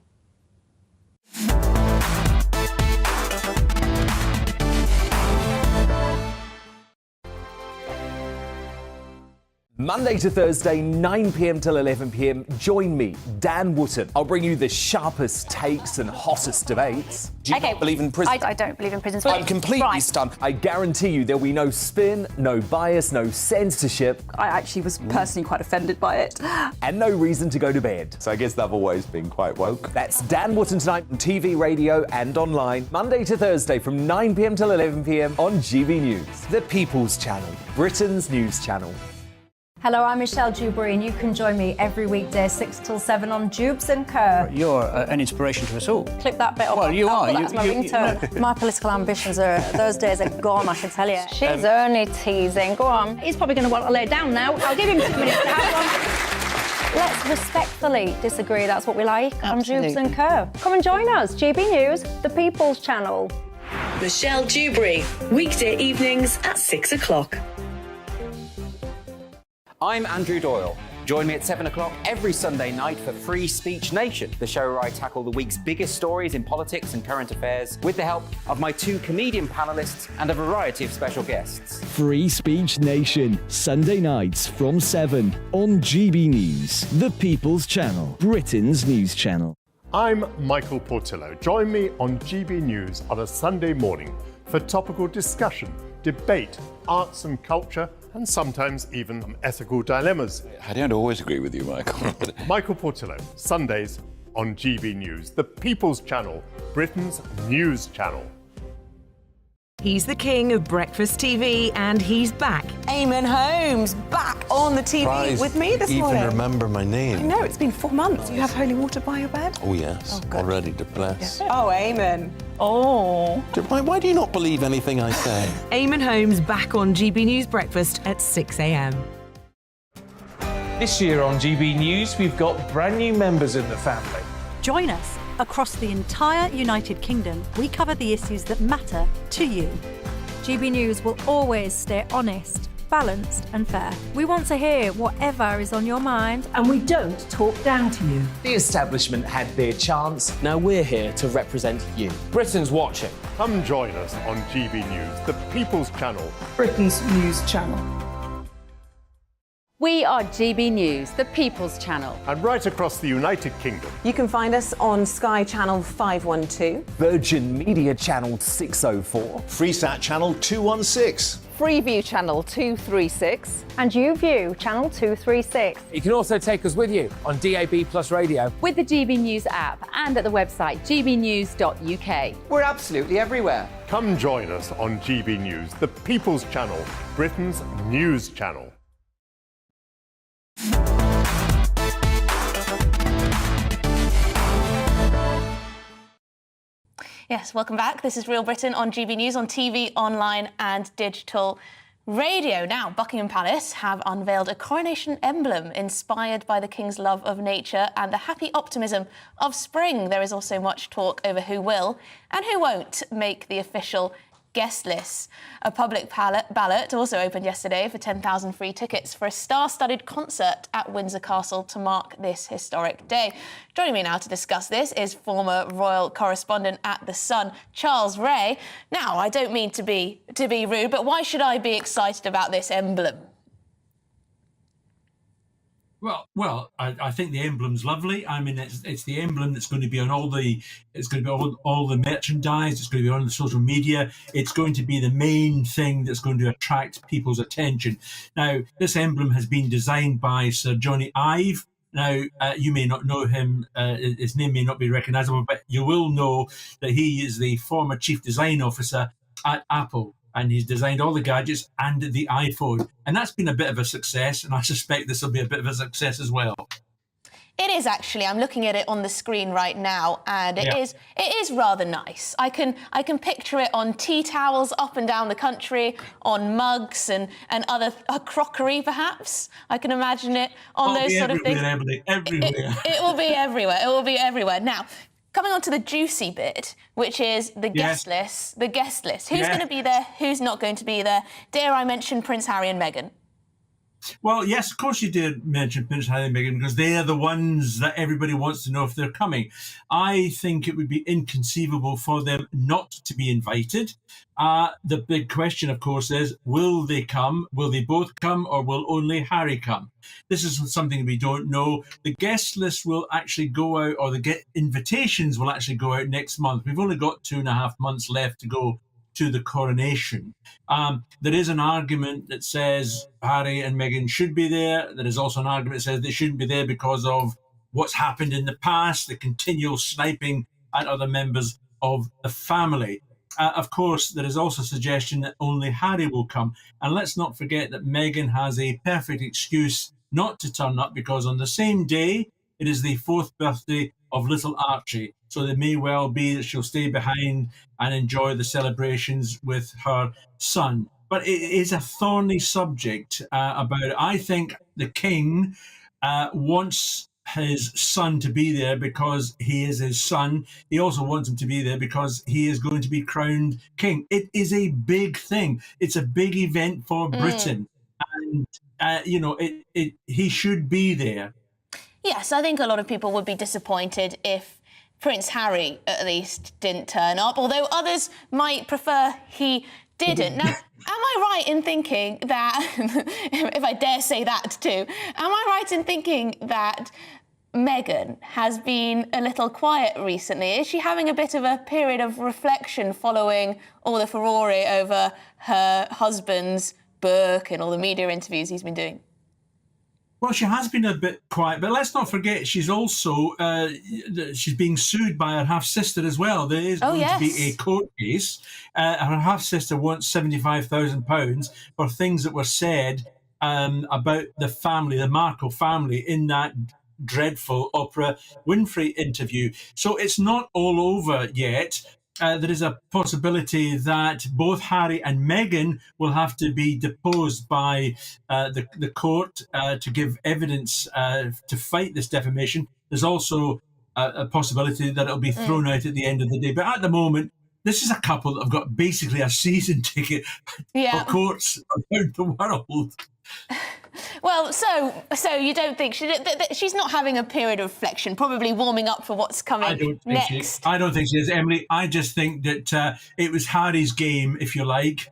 Monday to Thursday, 9 p.m. till 11 p.m. Join me, Dan Wootton. I'll bring you the sharpest takes and hottest debates. Do you not believe in prisons? I don't believe in prisons. I'm completely stunned. I guarantee you there'll be no spin, no bias, no censorship. I actually was personally quite offended by it. And no reason to go to bed. So I guess they've always been quite woke. That's Dan Wootton tonight on TV, radio and online. Monday to Thursday from 9 p.m. till 11 p.m. on GB News. The People's Channel, Britain's news channel. Hello, I'm Michelle Dewberry, and you can join me every weekday 6 till 7 on Jubes and Co. You're an inspiration to us all. Click that bit up. Well, you are. That's my ringtone. My political ambitions those days are gone, I can tell you. She's only teasing. Go on. He's probably going to want to lay down now. I'll give him 2 minutes to have one. Let's respectfully disagree. That's what we like on Jubes and Co. Come and join us. GB News, the People's Channel. Michelle Dewberry, weekday evenings at 6 o'clock. I'm Andrew Doyle. Join me at 7 o'clock every Sunday night for Free Speech Nation, the show where I tackle the week's biggest stories in politics and current affairs with the help of my 2 comedian panellists and a variety of special guests. Free Speech Nation, Sunday nights from 7 on GB News, the People's Channel, Britain's news channel. I'm Michael Portillo. Join me on GB News on a Sunday morning for topical discussion, debate, arts and culture, and sometimes even ethical dilemmas. I don't always agree with you, Michael. Michael Portillo, Sundays on GB News, the People's Channel, Britain's news channel. He's the king of breakfast TV, and he's back. Eamon Holmes, back on the TV Surprised with me this morning. Even remember my name. I know, it's been 4 months. You have holy water by your bed? Oh, yes. Oh, already to bless. Oh, Eamon. Oh. Why do you not believe anything I say? Eamon Holmes back on GB News Breakfast at 6 a.m. This year on GB News, we've got brand new members in the family. Join us. Across the entire United Kingdom, we cover the issues that matter to you. GB News will always stay honest, balanced and fair. We want to hear whatever is on your mind, and we don't talk down to you. The establishment had their chance. Now we're here to represent you. Britain's watching. Come join us on GB News, the People's Channel, Britain's news channel. We are GB News, the People's Channel. And right across the United Kingdom. You can find us on Sky Channel 512. Virgin Media Channel 604. Freesat Channel 216. Freeview Channel 236. And YouView Channel 236. You can also take us with you on DAB Plus Radio. With the GB News app and at the website gbnews.uk. We're absolutely everywhere. Come join us on GB News, the People's Channel, Britain's news channel. Yes, welcome back. This is Real Britain on GB News, on TV, online and digital radio. Now, Buckingham Palace have unveiled a coronation emblem inspired by the King's love of nature and the happy optimism of spring. There is also much talk over who will and who won't make the official guest lists. A public ballot also opened yesterday for 10,000 free tickets for a star-studded concert at Windsor Castle to mark this historic day. Joining me now to discuss this is former royal correspondent at The Sun, Charles Ray. Now, I don't mean to be rude, but why should I be excited about this emblem? Well, I think the emblem's lovely. I mean, it's the emblem that's going to be on all the merchandise. It's going to be on the social media. It's going to be the main thing that's going to attract people's attention. Now, this emblem has been designed by Sir Johnny Ive. Now, you may not know him. His name may not be recognisable, but you will know that he is the former chief design officer at Apple. And he's designed all the gadgets and the iPhone. And that's been a bit of a success, and I suspect this will be a bit of a success as well. It is actually. I'm looking at it on the screen right now, and it is rather nice. I can picture it on tea towels up and down the country, on mugs and other crockery, perhaps. I can imagine it on those sort of things. Everywhere. It will be everywhere. It will be everywhere. Now, coming on to the juicy bit, which is the guest list. The guest list. Who's going to be there? Who's not going to be there? Dare I mention Prince Harry and Meghan? Well, yes, of course you did mention Prince Harry and Meghan, because they are the ones that everybody wants to know if they're coming. I think it would be inconceivable for them not to be invited. The big question, of course, is, will they come? Will they both come, or will only Harry come? This is something we don't know. The guest list will actually go out, or the invitations will actually go out next month. We've only got 2.5 months left to go to the coronation. There is an argument that says Harry and Meghan should be there. There is also an argument that says they shouldn't be there because of what's happened in the past, the continual sniping at other members of the family. Of course, there is also a suggestion that only Harry will come. And let's not forget that Meghan has a perfect excuse not to turn up, because on the same day, it is the 4th birthday of little Archie. So it may well be that she'll stay behind and enjoy the celebrations with her son. But it is a thorny subject about it. I think the king wants his son to be there because he is his son. He also wants him to be there because he is going to be crowned king. It is a big thing. It's a big event for Britain. And, he should be there. Yes, I think a lot of people would be disappointed if Prince Harry, at least, didn't turn up, although others might prefer he didn't. Now, am I right in thinking that, if I dare say that too, am I right in thinking that Meghan has been a little quiet recently? Is she having a bit of a period of reflection following all the furore over her husband's book and all the media interviews he's been doing? Well, she has been a bit quiet, but let's not forget she's also she's being sued by her half-sister as well. There is going to be a court case. Her half-sister wants £75,000 for things that were said about the family, the Markle family, in that dreadful Oprah Winfrey interview. So it's not all over yet. There is a possibility that both Harry and Meghan will have to be deposed by the court to give evidence to fight this defamation. There's also a possibility that it'll be thrown out at the end of the day. But at the moment, this is a couple that have got basically a season ticket for courts around the world. Well, so you don't think she's not having a period of reflection, probably warming up for what's coming next? I don't think she is, Emily. I just think that it was Harry's game, if you like,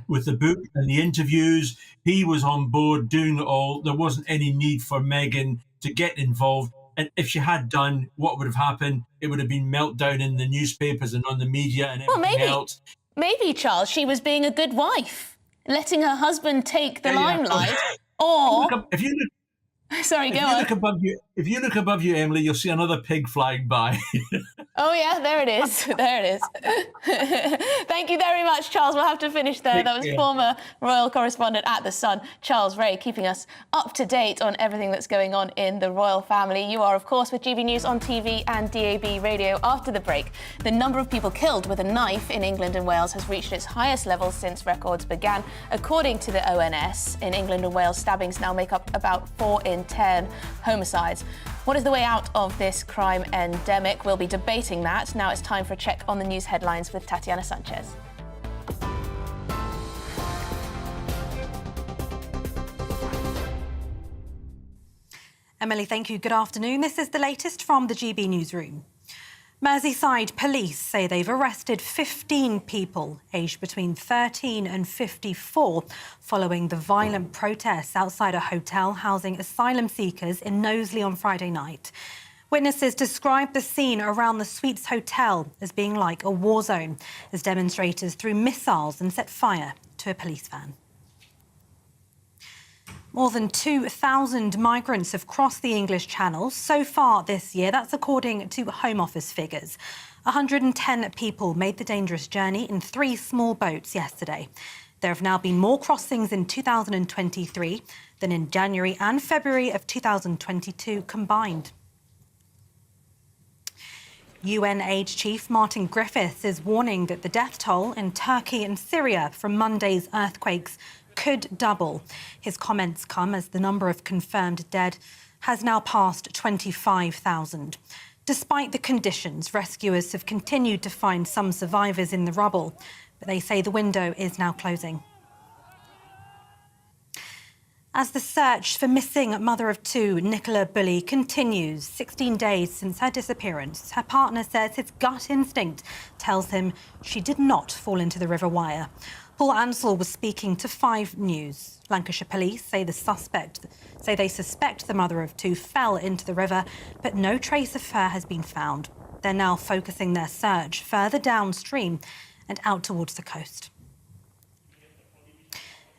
with the book and the interviews. He was on board doing it all. There wasn't any need for Meghan to get involved. And if she had done, what would have happened? It would have been meltdown in the newspapers and on the media and everything else. Maybe, Charles, she was being a good wife, letting her husband take the limelight. Or if you look, sorry, go on. If you look above you, Emily, you'll see another pig flying by. Oh yeah, there it is. There it is. Thank you very much, Charles. We'll have to finish there. That was former royal correspondent at The Sun, Charles Ray, keeping us up to date on everything that's going on in the royal family. You are, of course, with GB News on TV and DAB radio. After the break, the number of people killed with a knife in England and Wales has reached its highest level since records began. According to the ONS, in England and Wales, stabbings now make up about 4 in 10 homicides. What is the way out of this crime endemic? We'll be debating that. Now it's time for a check on the news headlines with Tatiana Sanchez. Emily, thank you. Good afternoon. This is the latest from the GB newsroom. Merseyside police say they've arrested 15 people aged between 13 and 54 following the violent protests outside a hotel housing asylum seekers in Knowsley on Friday night. Witnesses described the scene around the Suites Hotel as being like a war zone, as demonstrators threw missiles and set fire to a police van. More than 2,000 migrants have crossed the English Channel so far this year. That's according to Home Office figures. 110 people made the dangerous journey in 3 small boats yesterday. There have now been more crossings in 2023 than in January and February of 2022 combined. UN AIDS Chief Martin Griffiths is warning that the death toll in Turkey and Syria from Monday's earthquakes could double. His comments come as the number of confirmed dead has now passed 25,000. Despite the conditions, rescuers have continued to find some survivors in the rubble, but they say the window is now closing. As the search for missing mother of 2, Nicola Bulley, continues 16 days since her disappearance, her partner says his gut instinct tells him she did not fall into the River Wyre. Paul Ansell was speaking to 5 News. Lancashire police say they suspect the mother of 2 fell into the river, but no trace of her has been found. They're now focusing their search further downstream and out towards the coast.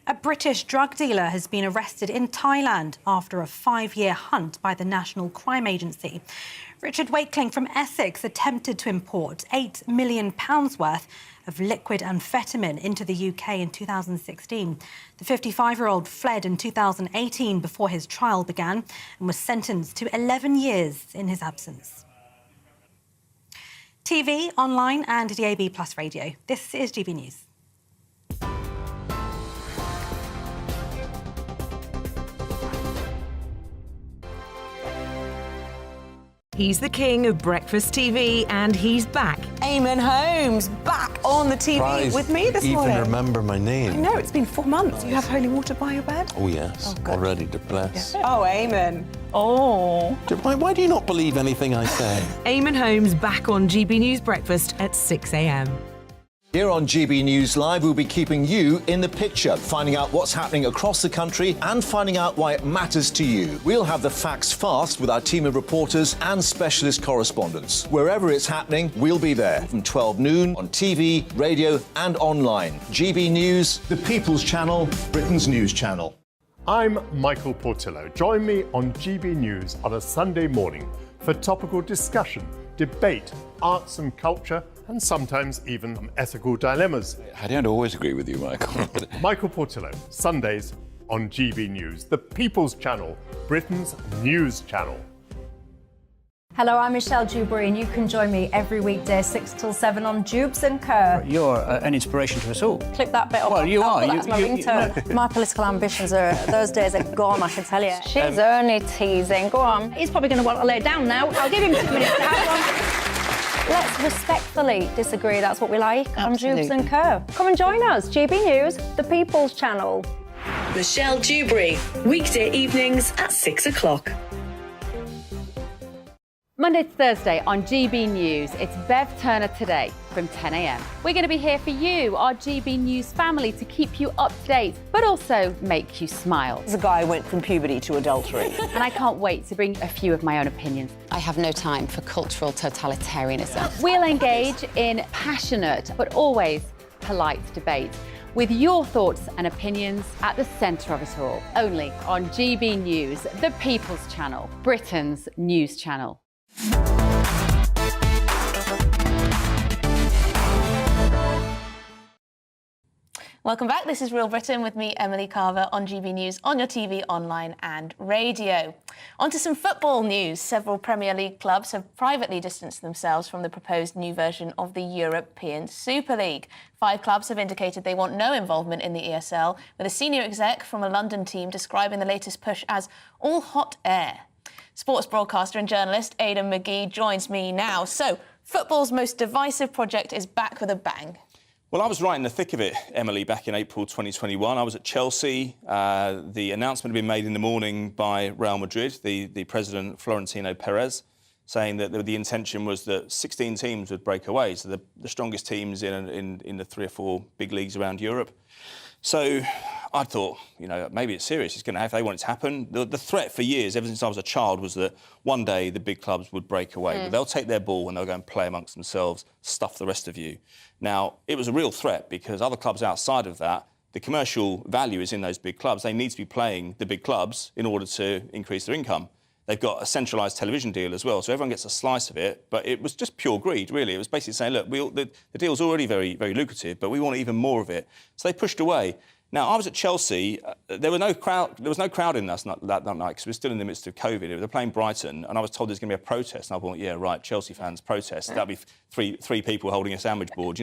A British drug dealer has been arrested in Thailand after a 5-year hunt by the National Crime Agency. Richard Wakeling from Essex attempted to import £8 million worth of liquid amphetamine into the UK in 2016. The 55-year-old fled in 2018 before his trial began and was sentenced to 11 years in his absence. TV, online and DAB+ radio. This is GB News. He's the king of breakfast TV and he's back. Eamon Holmes back on the TV Surprised with me this morning. Even remember my name. I know, it's been 4 months. You have holy water by your bed? Oh, yes. Oh, good. Already to bless. Oh, Eamon. Oh. Why do you not believe anything I say? Eamon Holmes back on GB News Breakfast at 6 a.m. Here on GB News Live, we'll be keeping you in the picture, finding out what's happening across the country and finding out why it matters to you. We'll have the facts fast with our team of reporters and specialist correspondents. Wherever it's happening, we'll be there from 12 noon on TV, radio and online. GB News, the People's Channel, Britain's news channel. I'm Michael Portillo. Join me on GB News on a Sunday morning for topical discussion, debate, arts and culture, and sometimes even ethical dilemmas. I don't always agree with you, Michael. Michael Portillo, Sundays on GB News, the People's Channel, Britain's news channel. Hello, I'm Michelle Dewberry, and you can join me every weekday 6 till 7 on Jubes and Kerr. You're an inspiration to us all. Click that bit up. Well, you are. That's my ringtone. My political ambitions those days are gone, I can tell you. She's only teasing. Go on. He's probably going to want to lay down now. I'll give him 2 minutes to have one. Let's respectfully disagree. That's what we like on Jubes and Kerr. Come and join us. GB News, the People's Channel. Michelle Dewberry, weekday evenings at 6 o'clock. Monday to Thursday on GB News, it's Bev Turner Today from 10 a.m. We're going to be here for you, our GB News family, to keep you up to date, but also make you smile. The guy went from puberty to adultery. And I can't wait to bring a few of my own opinions. I have no time for cultural totalitarianism. We'll engage in passionate, but always polite debate, with your thoughts and opinions at the centre of it all. Only on GB News, the People's Channel, Britain's news channel. Welcome back. This is Real Britain with me, Emily Carver, on GB News, on your TV, online and radio. On to some football news. Several Premier League clubs have privately distanced themselves from the proposed new version of the European Super League. 5 clubs have indicated they want no involvement in the ESL, with a senior exec from a London team describing the latest push as all hot air. Sports broadcaster and journalist Aidan McGee joins me now. So, football's most divisive project is back with a bang. Well, I was right in the thick of it, Emily, back in April 2021. I was at Chelsea. The announcement had been made in the morning by Real Madrid, the president, Florentino Perez, saying that the intention was that 16 teams would break away, so the strongest teams in the 3 or 4 big leagues around Europe. So I thought, maybe it's serious. It's going to have, if they want it to happen. The threat for years, ever since I was a child, was that one day the big clubs would break away. But they'll take their ball and they'll go and play amongst themselves, stuff the rest of you. Now, it was a real threat because other clubs outside of that, the commercial value is in those big clubs. They need to be playing the big clubs in order to increase their income. They've got a centralised television deal as well, so everyone gets a slice of it. But it was just pure greed, really. It was basically saying, look, the deal's already very, very lucrative, but we want even more of it. So they pushed away. Now, I was at Chelsea. There was no crowd in us that night because we were still in the midst of COVID. They were playing Brighton, and I was told there's going to be a protest. And I thought, yeah, right, Chelsea fans protest. That'd be three people holding a sandwich board,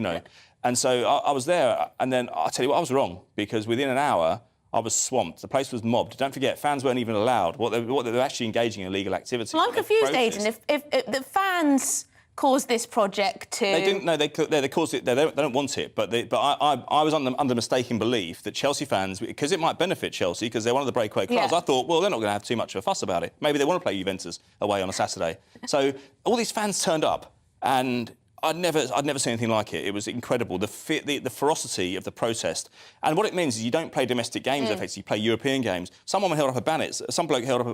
And so I was there, and then I'll tell you what, I was wrong because within an hour, I was swamped. The place was mobbed. Don't forget, fans weren't even allowed. What they were actually engaging in illegal activity. Well, I'm confused, Aidan. If the fans caused this project to... They didn't. No, they caused it. They don't want it. But I was under mistaken belief that Chelsea fans, because it might benefit Chelsea because they're one of the breakaway clubs. I thought, well, they're not going to have too much of a fuss about it. Maybe they want to play Juventus away on a Saturday. So all these fans turned up, and I'd never seen anything like it. It was incredible, the ferocity of the protest. And what it means is you don't play domestic games, effectively, you play European games. Some bloke held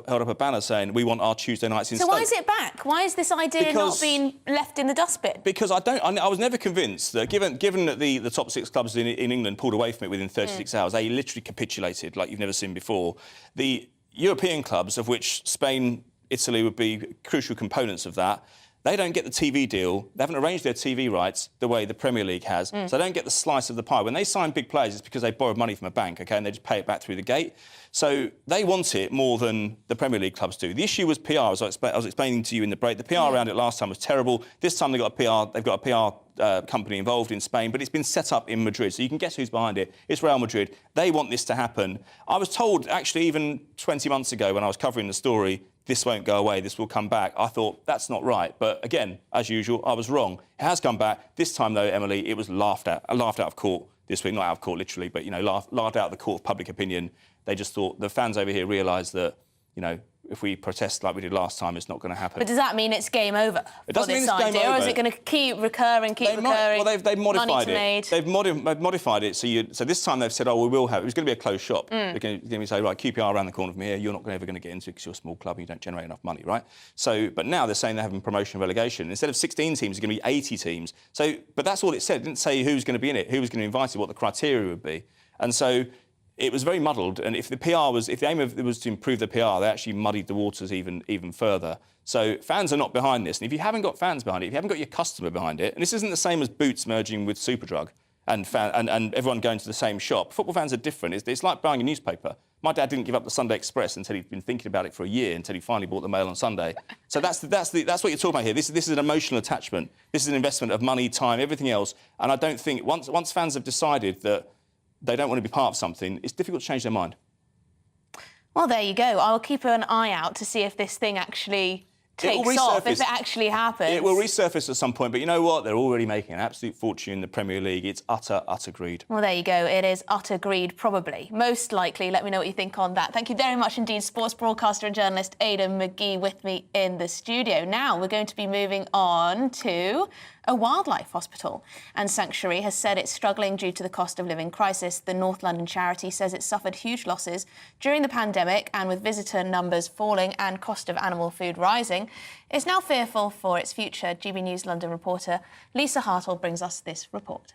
up a banner saying, we want our Tuesday nights in Stoke. So why is it back? Why is this idea not being left in the dustbin? Because I was never convinced that, given that the top 6 clubs in England pulled away from it within 36 hours, they literally capitulated like you've never seen before. The European clubs, of which Spain, Italy would be crucial components of that, they don't get the TV deal. They haven't arranged their TV rights the way the Premier League has, so they don't get the slice of the pie. When they sign big players, it's because they borrowed money from a bank, OK, and they just pay it back through the gate. So they want it more than the Premier League clubs do. The issue was PR, as I was explaining to you in the break. The PR around it last time was terrible. This time they've got a PR company involved in Spain, but it's been set up in Madrid, so you can guess who's behind it. It's Real Madrid. They want this to happen. I was told, actually, even 20 months ago when I was covering the story, this won't go away, this will come back. I thought, that's not right. But again, as usual, I was wrong. It has come back. This time, though, Emily, it was laughed out of court this week. Not out of court, literally, but, laughed out of the court of public opinion. They just thought, the fans over here realised that, if we protest like we did last time, it's not going to happen. But does that mean it's game over for this idea, or is it going to keep recurring, Well, they've modified it. They've modified it. So this time they've said, we will have it. It was going to be a closed shop. They're going to say, right, QPR around the corner from here. You're not ever going to get into it because you're a small club and you don't generate enough money, right? So, but now they're saying they're having promotion and relegation. Instead of 16 teams, it's going to be 80 teams. So, but that's all it said. It didn't say who's going to be in it, who was going to invite it, what the criteria would be. And so it was very muddled, and if the aim of it was to improve the PR, they actually muddied the waters even further. So fans are not behind this, and if you haven't got fans behind it, if you haven't got your customer behind it, and this isn't the same as Boots merging with Superdrug and everyone going to the same shop. Football fans are different. It's like buying a newspaper. My dad didn't give up the Sunday Express until he'd been thinking about it for a year, until he finally bought the Mail on Sunday. So that's what you're talking about here. This is an emotional attachment. This is an investment of money, time, everything else. And I don't think once fans have decided that they don't want to be part of something, it's difficult to change their mind. Well, there you go. I'll keep an eye out to see if this thing actually takes off, if it actually happens. It will resurface at some point, but you know what? They're already making an absolute fortune in the Premier League. It's utter greed. Well, there you go. It is utter greed, probably. Most likely. Let me know what you think on that. Thank you very much indeed, sports broadcaster and journalist Aidan McGee with me in the studio. Now we're going to be moving on to a wildlife hospital and sanctuary has said it's struggling due to the cost of living crisis. The North London charity says it suffered huge losses during the pandemic, and with visitor numbers falling and cost of animal food rising, it's now fearful for its future. GB News London reporter Lisa Hartle brings us this report.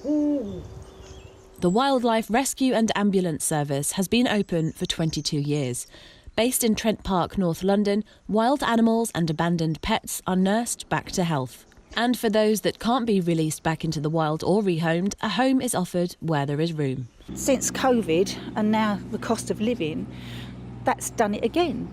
The Wildlife Rescue and Ambulance Service has been open for 22 years. Based in Trent Park, North London, wild animals and abandoned pets are nursed back to health. And for those that can't be released back into the wild or rehomed, a home is offered where there is room. Since COVID and now the cost of living, that's done it again.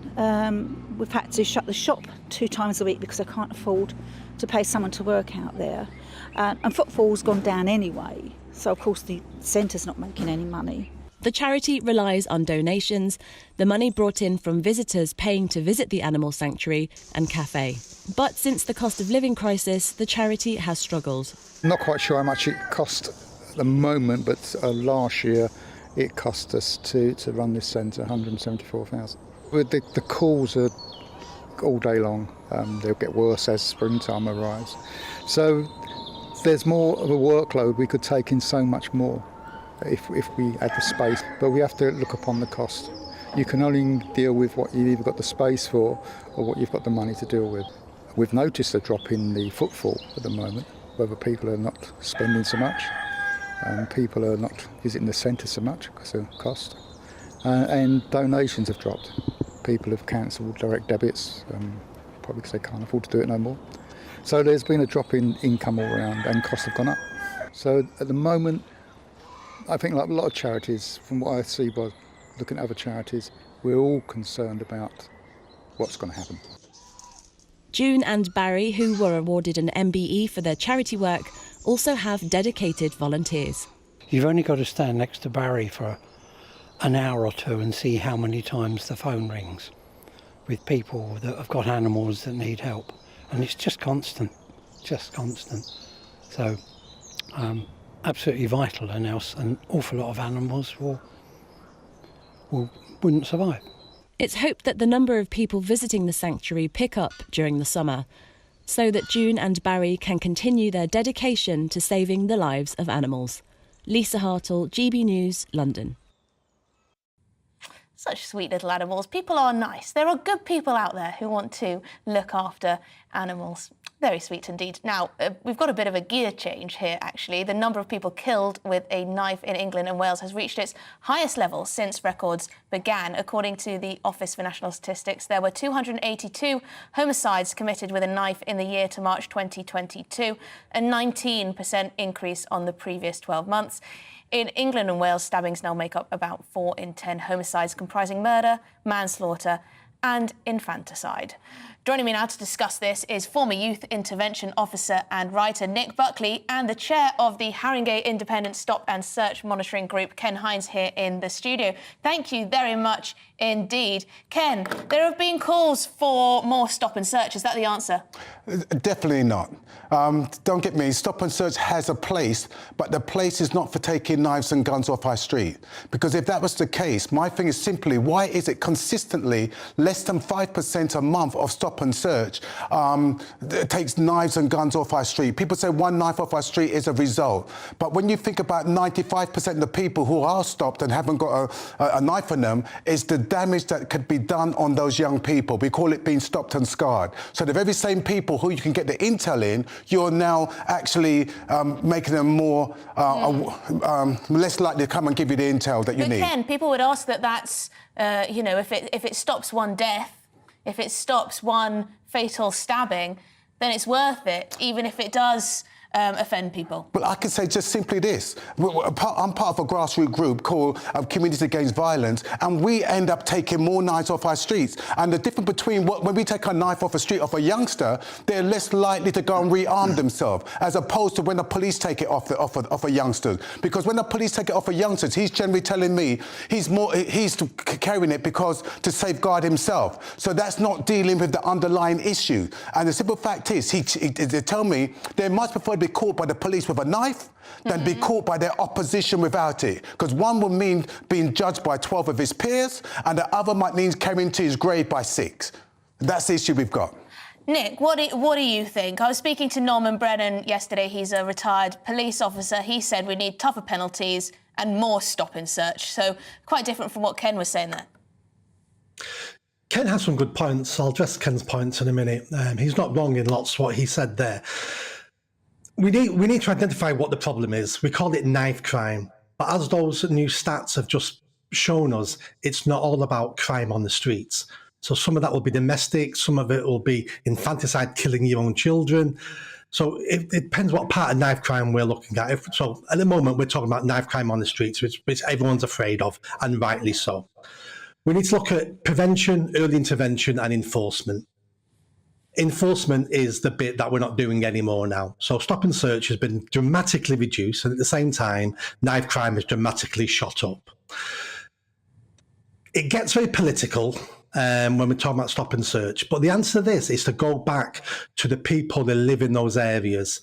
We've had to shut the shop 2 times a week because I can't afford to pay someone to work out there. And footfall's gone down anyway, so of course the centre's not making any money. The charity relies on donations, the money brought in from visitors paying to visit the animal sanctuary and cafe. But since the cost of living crisis, the charity has struggled. Not quite sure how much it cost at the moment, but last year it cost us to run this centre 174,000. The calls are all day long. They'll get worse as springtime arrives. So there's more of a workload. We could take in so much more if we had the space, but we have to look upon the cost. You can only deal with what you've either got the space for or what you've got the money to deal with. We've noticed a drop in the footfall at the moment, whether people are not spending so much, people are not visiting the centre so much because of cost, and donations have dropped. People have cancelled direct debits, probably because they can't afford to do it no more. So there's been a drop in income all around and costs have gone up. So at the moment, I think like a lot of charities, from what I see by looking at other charities, we're all concerned about what's going to happen. June and Barry, who were awarded an MBE for their charity work, also have dedicated volunteers. You've only got to stand next to Barry for an hour or two and see how many times the phone rings with people that have got animals that need help. And it's just constant. So, absolutely vital, and else an awful lot of animals wouldn't survive. It's hoped that the number of people visiting the sanctuary pick up during the summer, so that June and Barry can continue their dedication to saving the lives of animals. Lisa Hartle, GB News, London. Such sweet little animals. People are nice. There are good people out there who want to look after animals. Very sweet indeed. Now, we've got a bit of a gear change here, actually. The number of people killed with a knife in England and Wales has reached its highest level since records began. According to the Office for National Statistics, there were 282 homicides committed with a knife in the year to March 2022, a 19% increase on the previous 12 months. In England and Wales, stabbings now make up about 4 in 10 homicides, comprising murder, manslaughter and infanticide. Joining me now to discuss this is former Youth Intervention Officer and writer Nick Buckley and the chair of the Haringey Independent Stop and Search Monitoring Group, Ken Hines, here in the studio. Thank you very much indeed. Ken, there have been calls for more stop and search. Is that the answer? Definitely not. Don't get me, stop and search has a place, but the place is not for taking knives and guns off our street. Because if that was the case, my thing is simply, why is it consistently less than 5% a month of stop and search takes knives and guns off our street? People say one knife off our street is a result. But when you think about 95% of the people who are stopped and haven't got a knife on them, is the damage that could be done on those young people. We call it being stopped and scarred. So the very same people who you can get the intel in, you're now actually making them more less likely to come and give you the intel that you need. But Ken, people would ask that's, you know, if it stops one death, if it stops one fatal stabbing, then it's worth it, even if it does offend people. Well, I can say just simply this. I'm part of a grassroots group called Communities Against Violence, and we end up taking more knives off our streets. And the difference between when we take a knife off a street of a youngster, they're less likely to go and rearm themselves, as opposed to when the police take it off a youngster. Because when the police take it off a youngster, he's generally telling me he's carrying it because to safeguard himself. So that's not dealing with the underlying issue. And the simple fact is, they tell me they much prefer to be caught by the police with a knife than be caught by their opposition without it. Because one would mean being judged by 12 of his peers, and the other might mean carrying to his grave by 6. That's the issue we've got. Nick, what do you think? I was speaking to Norman Brennan yesterday. He's a retired police officer. He said we need tougher penalties and more stop and search. So quite different from what Ken was saying there. Ken has some good points. I'll address Ken's points in a minute. He's not wrong in lots of what he said there. We need to identify what the problem is. We call it knife crime. But as those new stats have just shown us, it's not all about crime on the streets. So some of that will be domestic, some of it will be infanticide, killing your own children. So it depends what part of knife crime we're looking at. So at the moment, we're talking about knife crime on the streets, which everyone's afraid of, and rightly so. We need to look at prevention, early intervention and enforcement. Enforcement is the bit that we're not doing anymore now. So stop and search has been dramatically reduced, and at the same time, knife crime has dramatically shot up. It gets very political when we're talking about stop and search, but the answer to this is to go back to the people that live in those areas.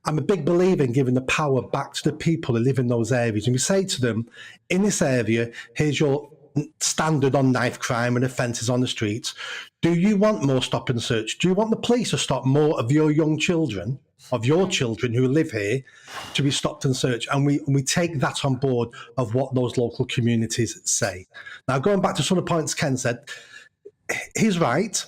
I'm a big believer in giving the power back to the people that live in those areas. And we say to them, in this area, here's your standard on knife crime and offences on the streets. Do you want more stop and search? Do you want the police to stop more of your young children, of your children who live here, to be stopped and searched? And we take that on board of what those local communities say. Now, going back to some of the points Ken said, he's right.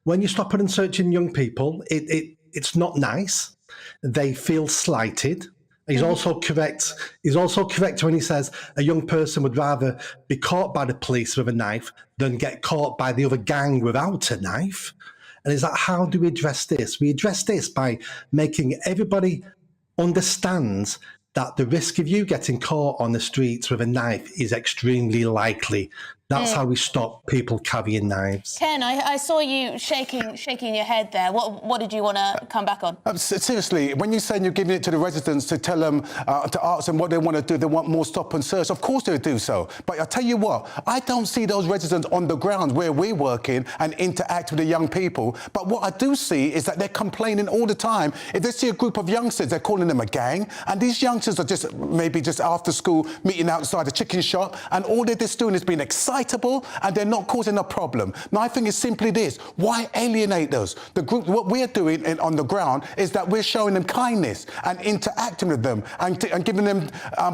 When you're stopping and searching young people, it's not nice. They feel slighted. He's also correct. He's also correct when he says a young person would rather be caught by the police with a knife than get caught by the other gang without a knife. And is that how do we address this? We address this by making everybody understand that the risk of you getting caught on the streets with a knife is extremely likely. That's how we stop people carrying knives. Ken, I saw you shaking your head there. What did you want to come back on? Seriously, when you're saying you're giving it to the residents to tell them, to ask them what they want to do, they want more stop and search, of course they do so. But I tell you what, I don't see those residents on the ground where we're working and interact with the young people. But what I do see is that they're complaining all the time. If they see a group of youngsters, they're calling them a gang. And these youngsters are just maybe just after school meeting outside a chicken shop. And all they're just doing is being excited, and they're not causing a problem. My thing is simply this: why alienate those? The group, what we're doing on the ground is that we're showing them kindness and interacting with them and giving them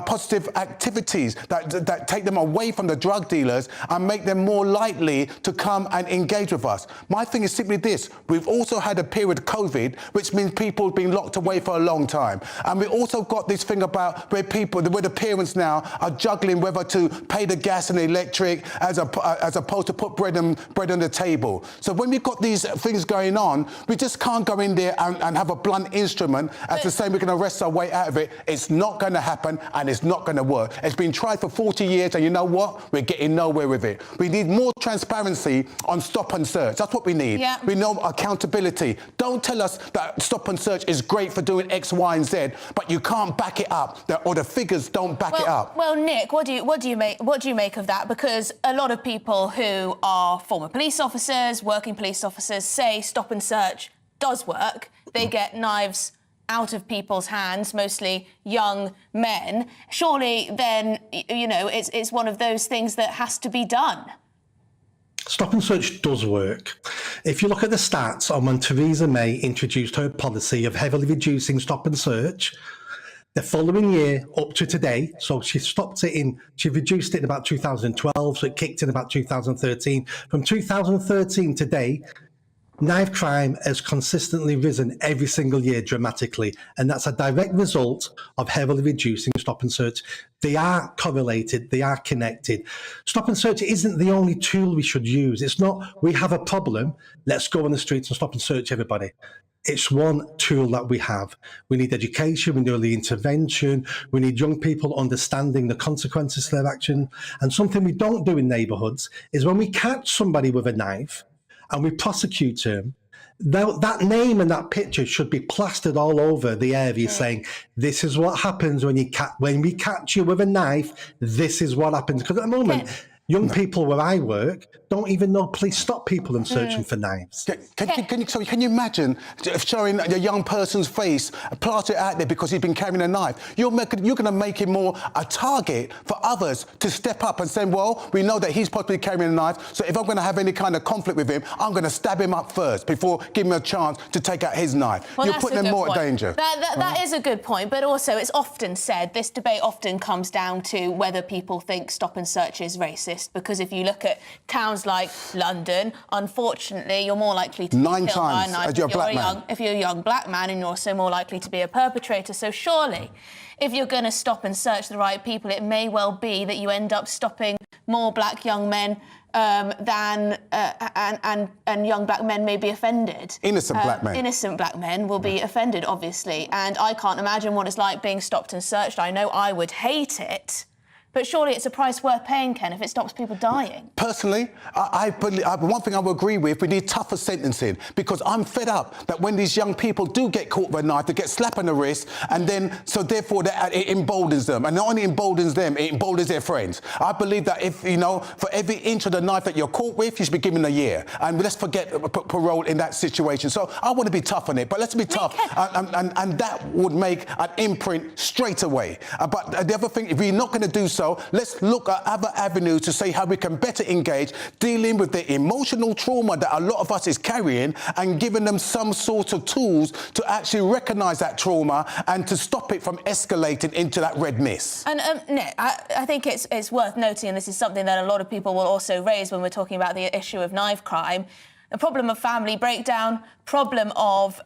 positive activities that take them away from the drug dealers and make them more likely to come and engage with us. My thing is simply this: we've also had a period of COVID, which means people have been locked away for a long time. And we also got this thing about where the parents now are juggling whether to pay the gas and the electric as opposed to put bread on the table. So when we've got these things going on, we just can't go in there and have a blunt instrument as to say we're going to arrest our way out of it. It's not going to happen, and it's not going to work. It's been tried for 40 years, and you know what? We're getting nowhere with it. We need more transparency on stop and search. That's what we need. Yeah. We know accountability. Don't tell us that stop and search is great for doing X, Y, and Z, but you can't back it up, or the figures don't back it up. Well, Nick, what do you make of that? Because a lot of people who are former police officers, working police officers, say stop and search does work. They get knives out of people's hands, mostly young men. Surely then, you know, it's one of those things that has to be done. Stop and search does work. If you look at the stats on when Theresa May introduced her policy of heavily reducing stop and search, the following year up to today, so she reduced it in about 2012, so it kicked in about 2013. From 2013 today, knife crime has consistently risen every single year dramatically, and that's a direct result of heavily reducing stop and search. They are correlated, they are connected. Stop and search isn't the only tool we should use. It's not, we have a problem, let's go on the streets and stop and search everybody. It's one tool that we have. We need education, we need early intervention, we need young people understanding the consequences of their action. And something we don't do in neighbourhoods is when we catch somebody with a knife and we prosecute him, that name and that picture should be plastered all over the area saying, this is what happens when we catch you with a knife, this is what happens. Because at the moment, young people where I work don't even know police stop people and search them for knives. Can you imagine showing a young person's face, plaster it out there because he's been carrying a knife? You're going to make him more a target for others to step up and say, well, we know that he's possibly carrying a knife, so if I'm going to have any kind of conflict with him, I'm going to stab him up first before giving him a chance to take out his knife. Well, you're putting them more at danger. That is a good point, but also it's often said, this debate often comes down to whether people think stop and search is racist, because if you look at towns like London, unfortunately, you're more likely to be killed by a knife if you're a young black man, and you're also more likely to be a perpetrator. So surely, if you're going to stop and search the right people, it may well be that you end up stopping more black young men and young black men may be offended. Innocent black men. Innocent black men will be offended, obviously. And I can't imagine what it's like being stopped and searched. I know I would hate it. But surely it's a price worth paying, Ken, if it stops people dying. Personally, I believe, one thing I would agree with, we need tougher sentencing, because I'm fed up that when these young people do get caught with a knife, they get slapped on the wrist, and then, so therefore, it emboldens them. And not only emboldens them, it emboldens their friends. I believe that if, you know, for every inch of the knife that you're caught with, you should be given a year. And let's forget parole in that situation. So I want to be tough on it, but let's be tough. And that would make an imprint straight away. But the other thing, if we're not going to do so, let's look at other avenues to see how we can better engage dealing with the emotional trauma that a lot of us is carrying, and giving them some sort of tools to actually recognise that trauma and to stop it from escalating into that red mist. And Nick, I think it's worth noting, and this is something that a lot of people will also raise when we're talking about the issue of knife crime, the problem of family breakdown, problem of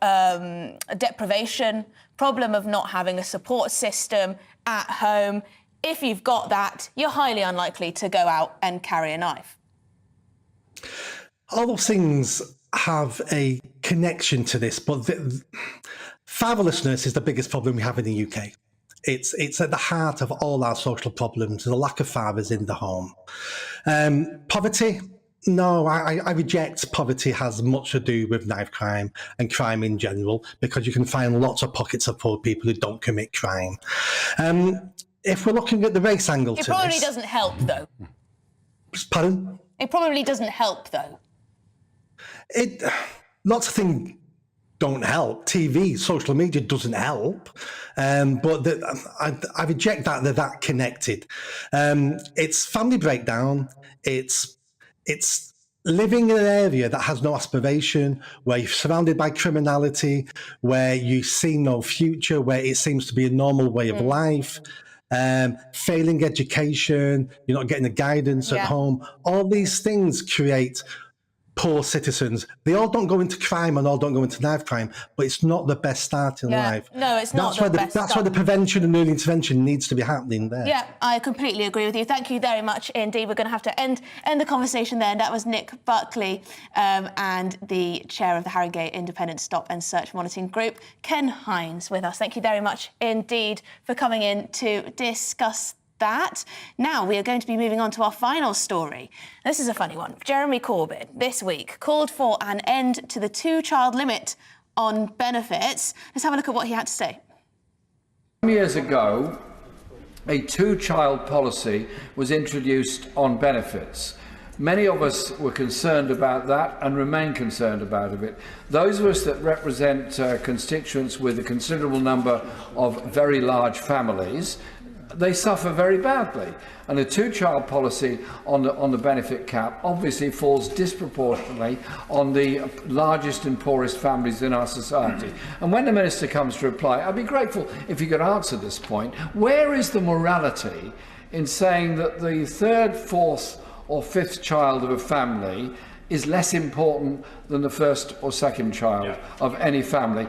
deprivation, problem of not having a support system at home. If you've got that, you're highly unlikely to go out and carry a knife. All those things have a connection to this, but fatherlessness is the biggest problem we have in the UK. It's at the heart of all our social problems, the lack of fathers in the home. Poverty, no, I reject poverty has much to do with knife crime and crime in general, because you can find lots of pockets of poor people who don't commit crime. If we're looking at the race angle to this... It probably doesn't help, though. Pardon? It probably doesn't help, though. Lots of things don't help. TV, social media doesn't help. But I reject that they're that connected. It's family breakdown. It's living in an area that has no aspiration, where you're surrounded by criminality, where you see no future, where it seems to be a normal way of life. Failing education, you're not getting the guidance at home. All these things create poor citizens. They all don't go into crime and all don't go into knife crime, but it's not the best start in life. No, it's not That's why the prevention and early intervention needs to be happening there. Yeah, I completely agree with you. Thank you very much indeed. We're going to have to end the conversation there. And that was Nick Buckley and the chair of the Harrogate Independent Stop and Search Monitoring Group, Ken Hines, with us. Thank you very much indeed for coming in to discuss that. Now we are going to be moving on to our final story. This is a funny one. Jeremy Corbyn this week called for an end to the 2-child limit on benefits. Let's have a look at what he had to say. Some years ago, a 2-child policy was introduced on benefits. Many of us were concerned about that and remain concerned about it. Those of us that represent constituents with a considerable number of very large families, they suffer very badly. And a 2-child policy on the benefit cap obviously falls disproportionately on the largest and poorest families in our society. And when the Minister comes to reply, I'd be grateful if he could answer this point. Where is the morality in saying that the 3rd, 4th or 5th child of a family is less important than the 1st or 2nd child of any family?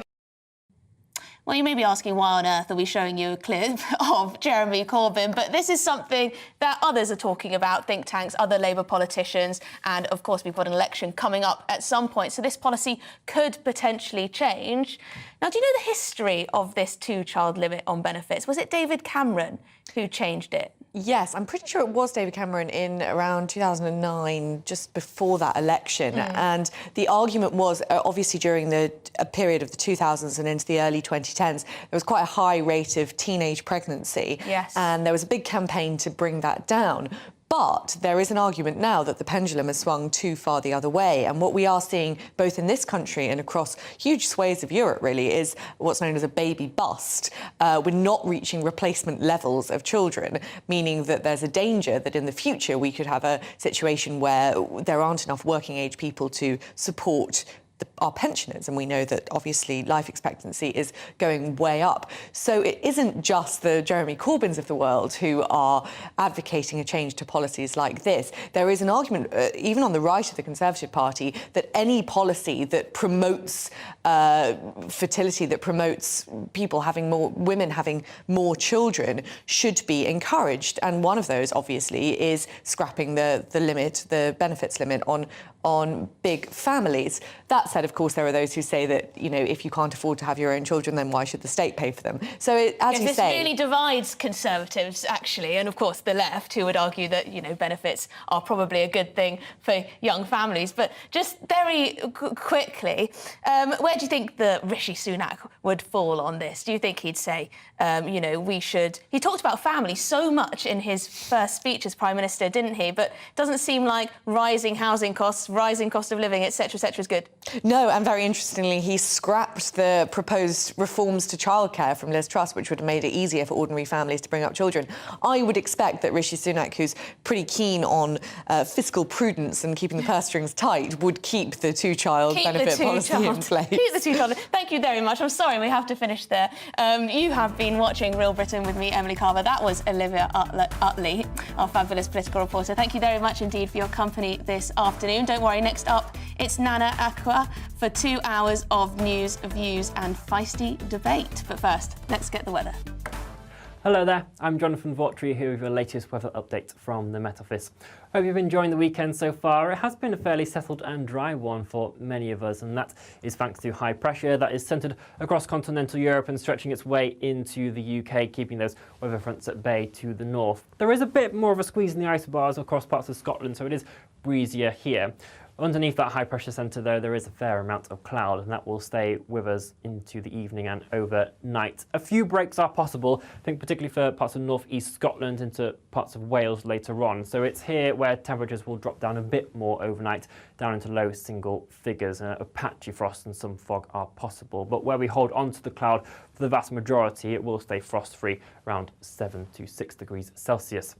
Well, you may be asking why on earth are we showing you a clip of Jeremy Corbyn, but this is something that others are talking about, think tanks, other Labour politicians, and of course we've got an election coming up at some point, so this policy could potentially change. Now, do you know the history of this 2-child limit on benefits? Was it David Cameron who changed it? Yes, I'm pretty sure it was David Cameron in around 2009, just before that election. And the argument was, obviously, during a period of the 2000s and into the early 2010s, there was quite a high rate of teenage pregnancy. Yes. And there was a big campaign to bring that down. But there is an argument now that the pendulum has swung too far the other way. And what we are seeing both in this country and across huge swathes of Europe, really, is what's known as a baby bust. We're not reaching replacement levels of children, meaning that there's a danger that in the future we could have a situation where there aren't enough working-age people to support our pensioners, and we know that obviously life expectancy is going way up. So it isn't just the Jeremy Corbyns of the world who are advocating a change to policies like this. There is an argument, even on the right of the Conservative Party, that any policy that promotes fertility, that promotes women having more children, should be encouraged. And one of those, obviously, is scrapping the benefits limit on big families. That That said, of course, there are those who say that, you know, if you can't afford to have your own children, then why should the state pay for them? So, as you this say... really divides Conservatives, actually, and of course the left, who would argue that, you know, benefits are probably a good thing for young families. But just very quickly, where do you think the Rishi Sunak would fall on this? Do you think he'd say, you know, we should... He talked about family so much in his first speech as Prime Minister, didn't he? But it doesn't seem like rising housing costs, rising cost of living, etc., etc. is good. No, and very interestingly, he scrapped the proposed reforms to childcare from Liz Truss, which would have made it easier for ordinary families to bring up children. I would expect that Rishi Sunak, who's pretty keen on fiscal prudence and keeping the purse strings tight, would keep the two-child benefit policy in place. Keep the two-child. Thank you very much. I'm sorry, we have to finish there. You have been watching Real Britain with me, Emily Carver. That was Olivia Utley, our fabulous political reporter. Thank you very much indeed for your company this afternoon. Don't worry, next up, it's Nana Aqua for 2 hours of news, views and feisty debate. But first, let's get the weather. Hello there, I'm Jonathan Vautry here with your latest weather update from the Met Office. Hope you've been enjoying the weekend so far. It has been a fairly settled and dry one for many of us, and that is thanks to high pressure that is centred across continental Europe and stretching its way into the UK, keeping those weather fronts at bay to the north. There is a bit more of a squeeze in the isobars across parts of Scotland, so it is breezier here. Underneath that high pressure centre though, there is a fair amount of cloud, and that will stay with us into the evening and overnight. A few breaks are possible, I think particularly for parts of north-east Scotland into parts of Wales later on. So it's here where temperatures will drop down a bit more overnight, down into low single figures. A patchy frost and some fog are possible. But where we hold on to the cloud for the vast majority, it will stay frost-free around 7 to 6 degrees Celsius.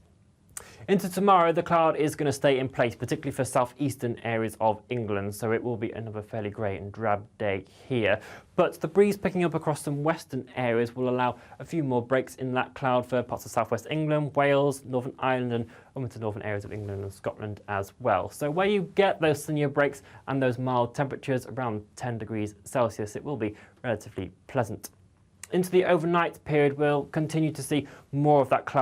Into tomorrow, the cloud is going to stay in place, particularly for southeastern areas of England, so it will be another fairly grey and drab day here. But the breeze picking up across some western areas will allow a few more breaks in that cloud for parts of southwest England, Wales, Northern Ireland and into northern areas of England and Scotland as well. So where you get those sunnier breaks and those mild temperatures around 10 degrees Celsius, it will be relatively pleasant. Into the overnight period, we'll continue to see more of that cloud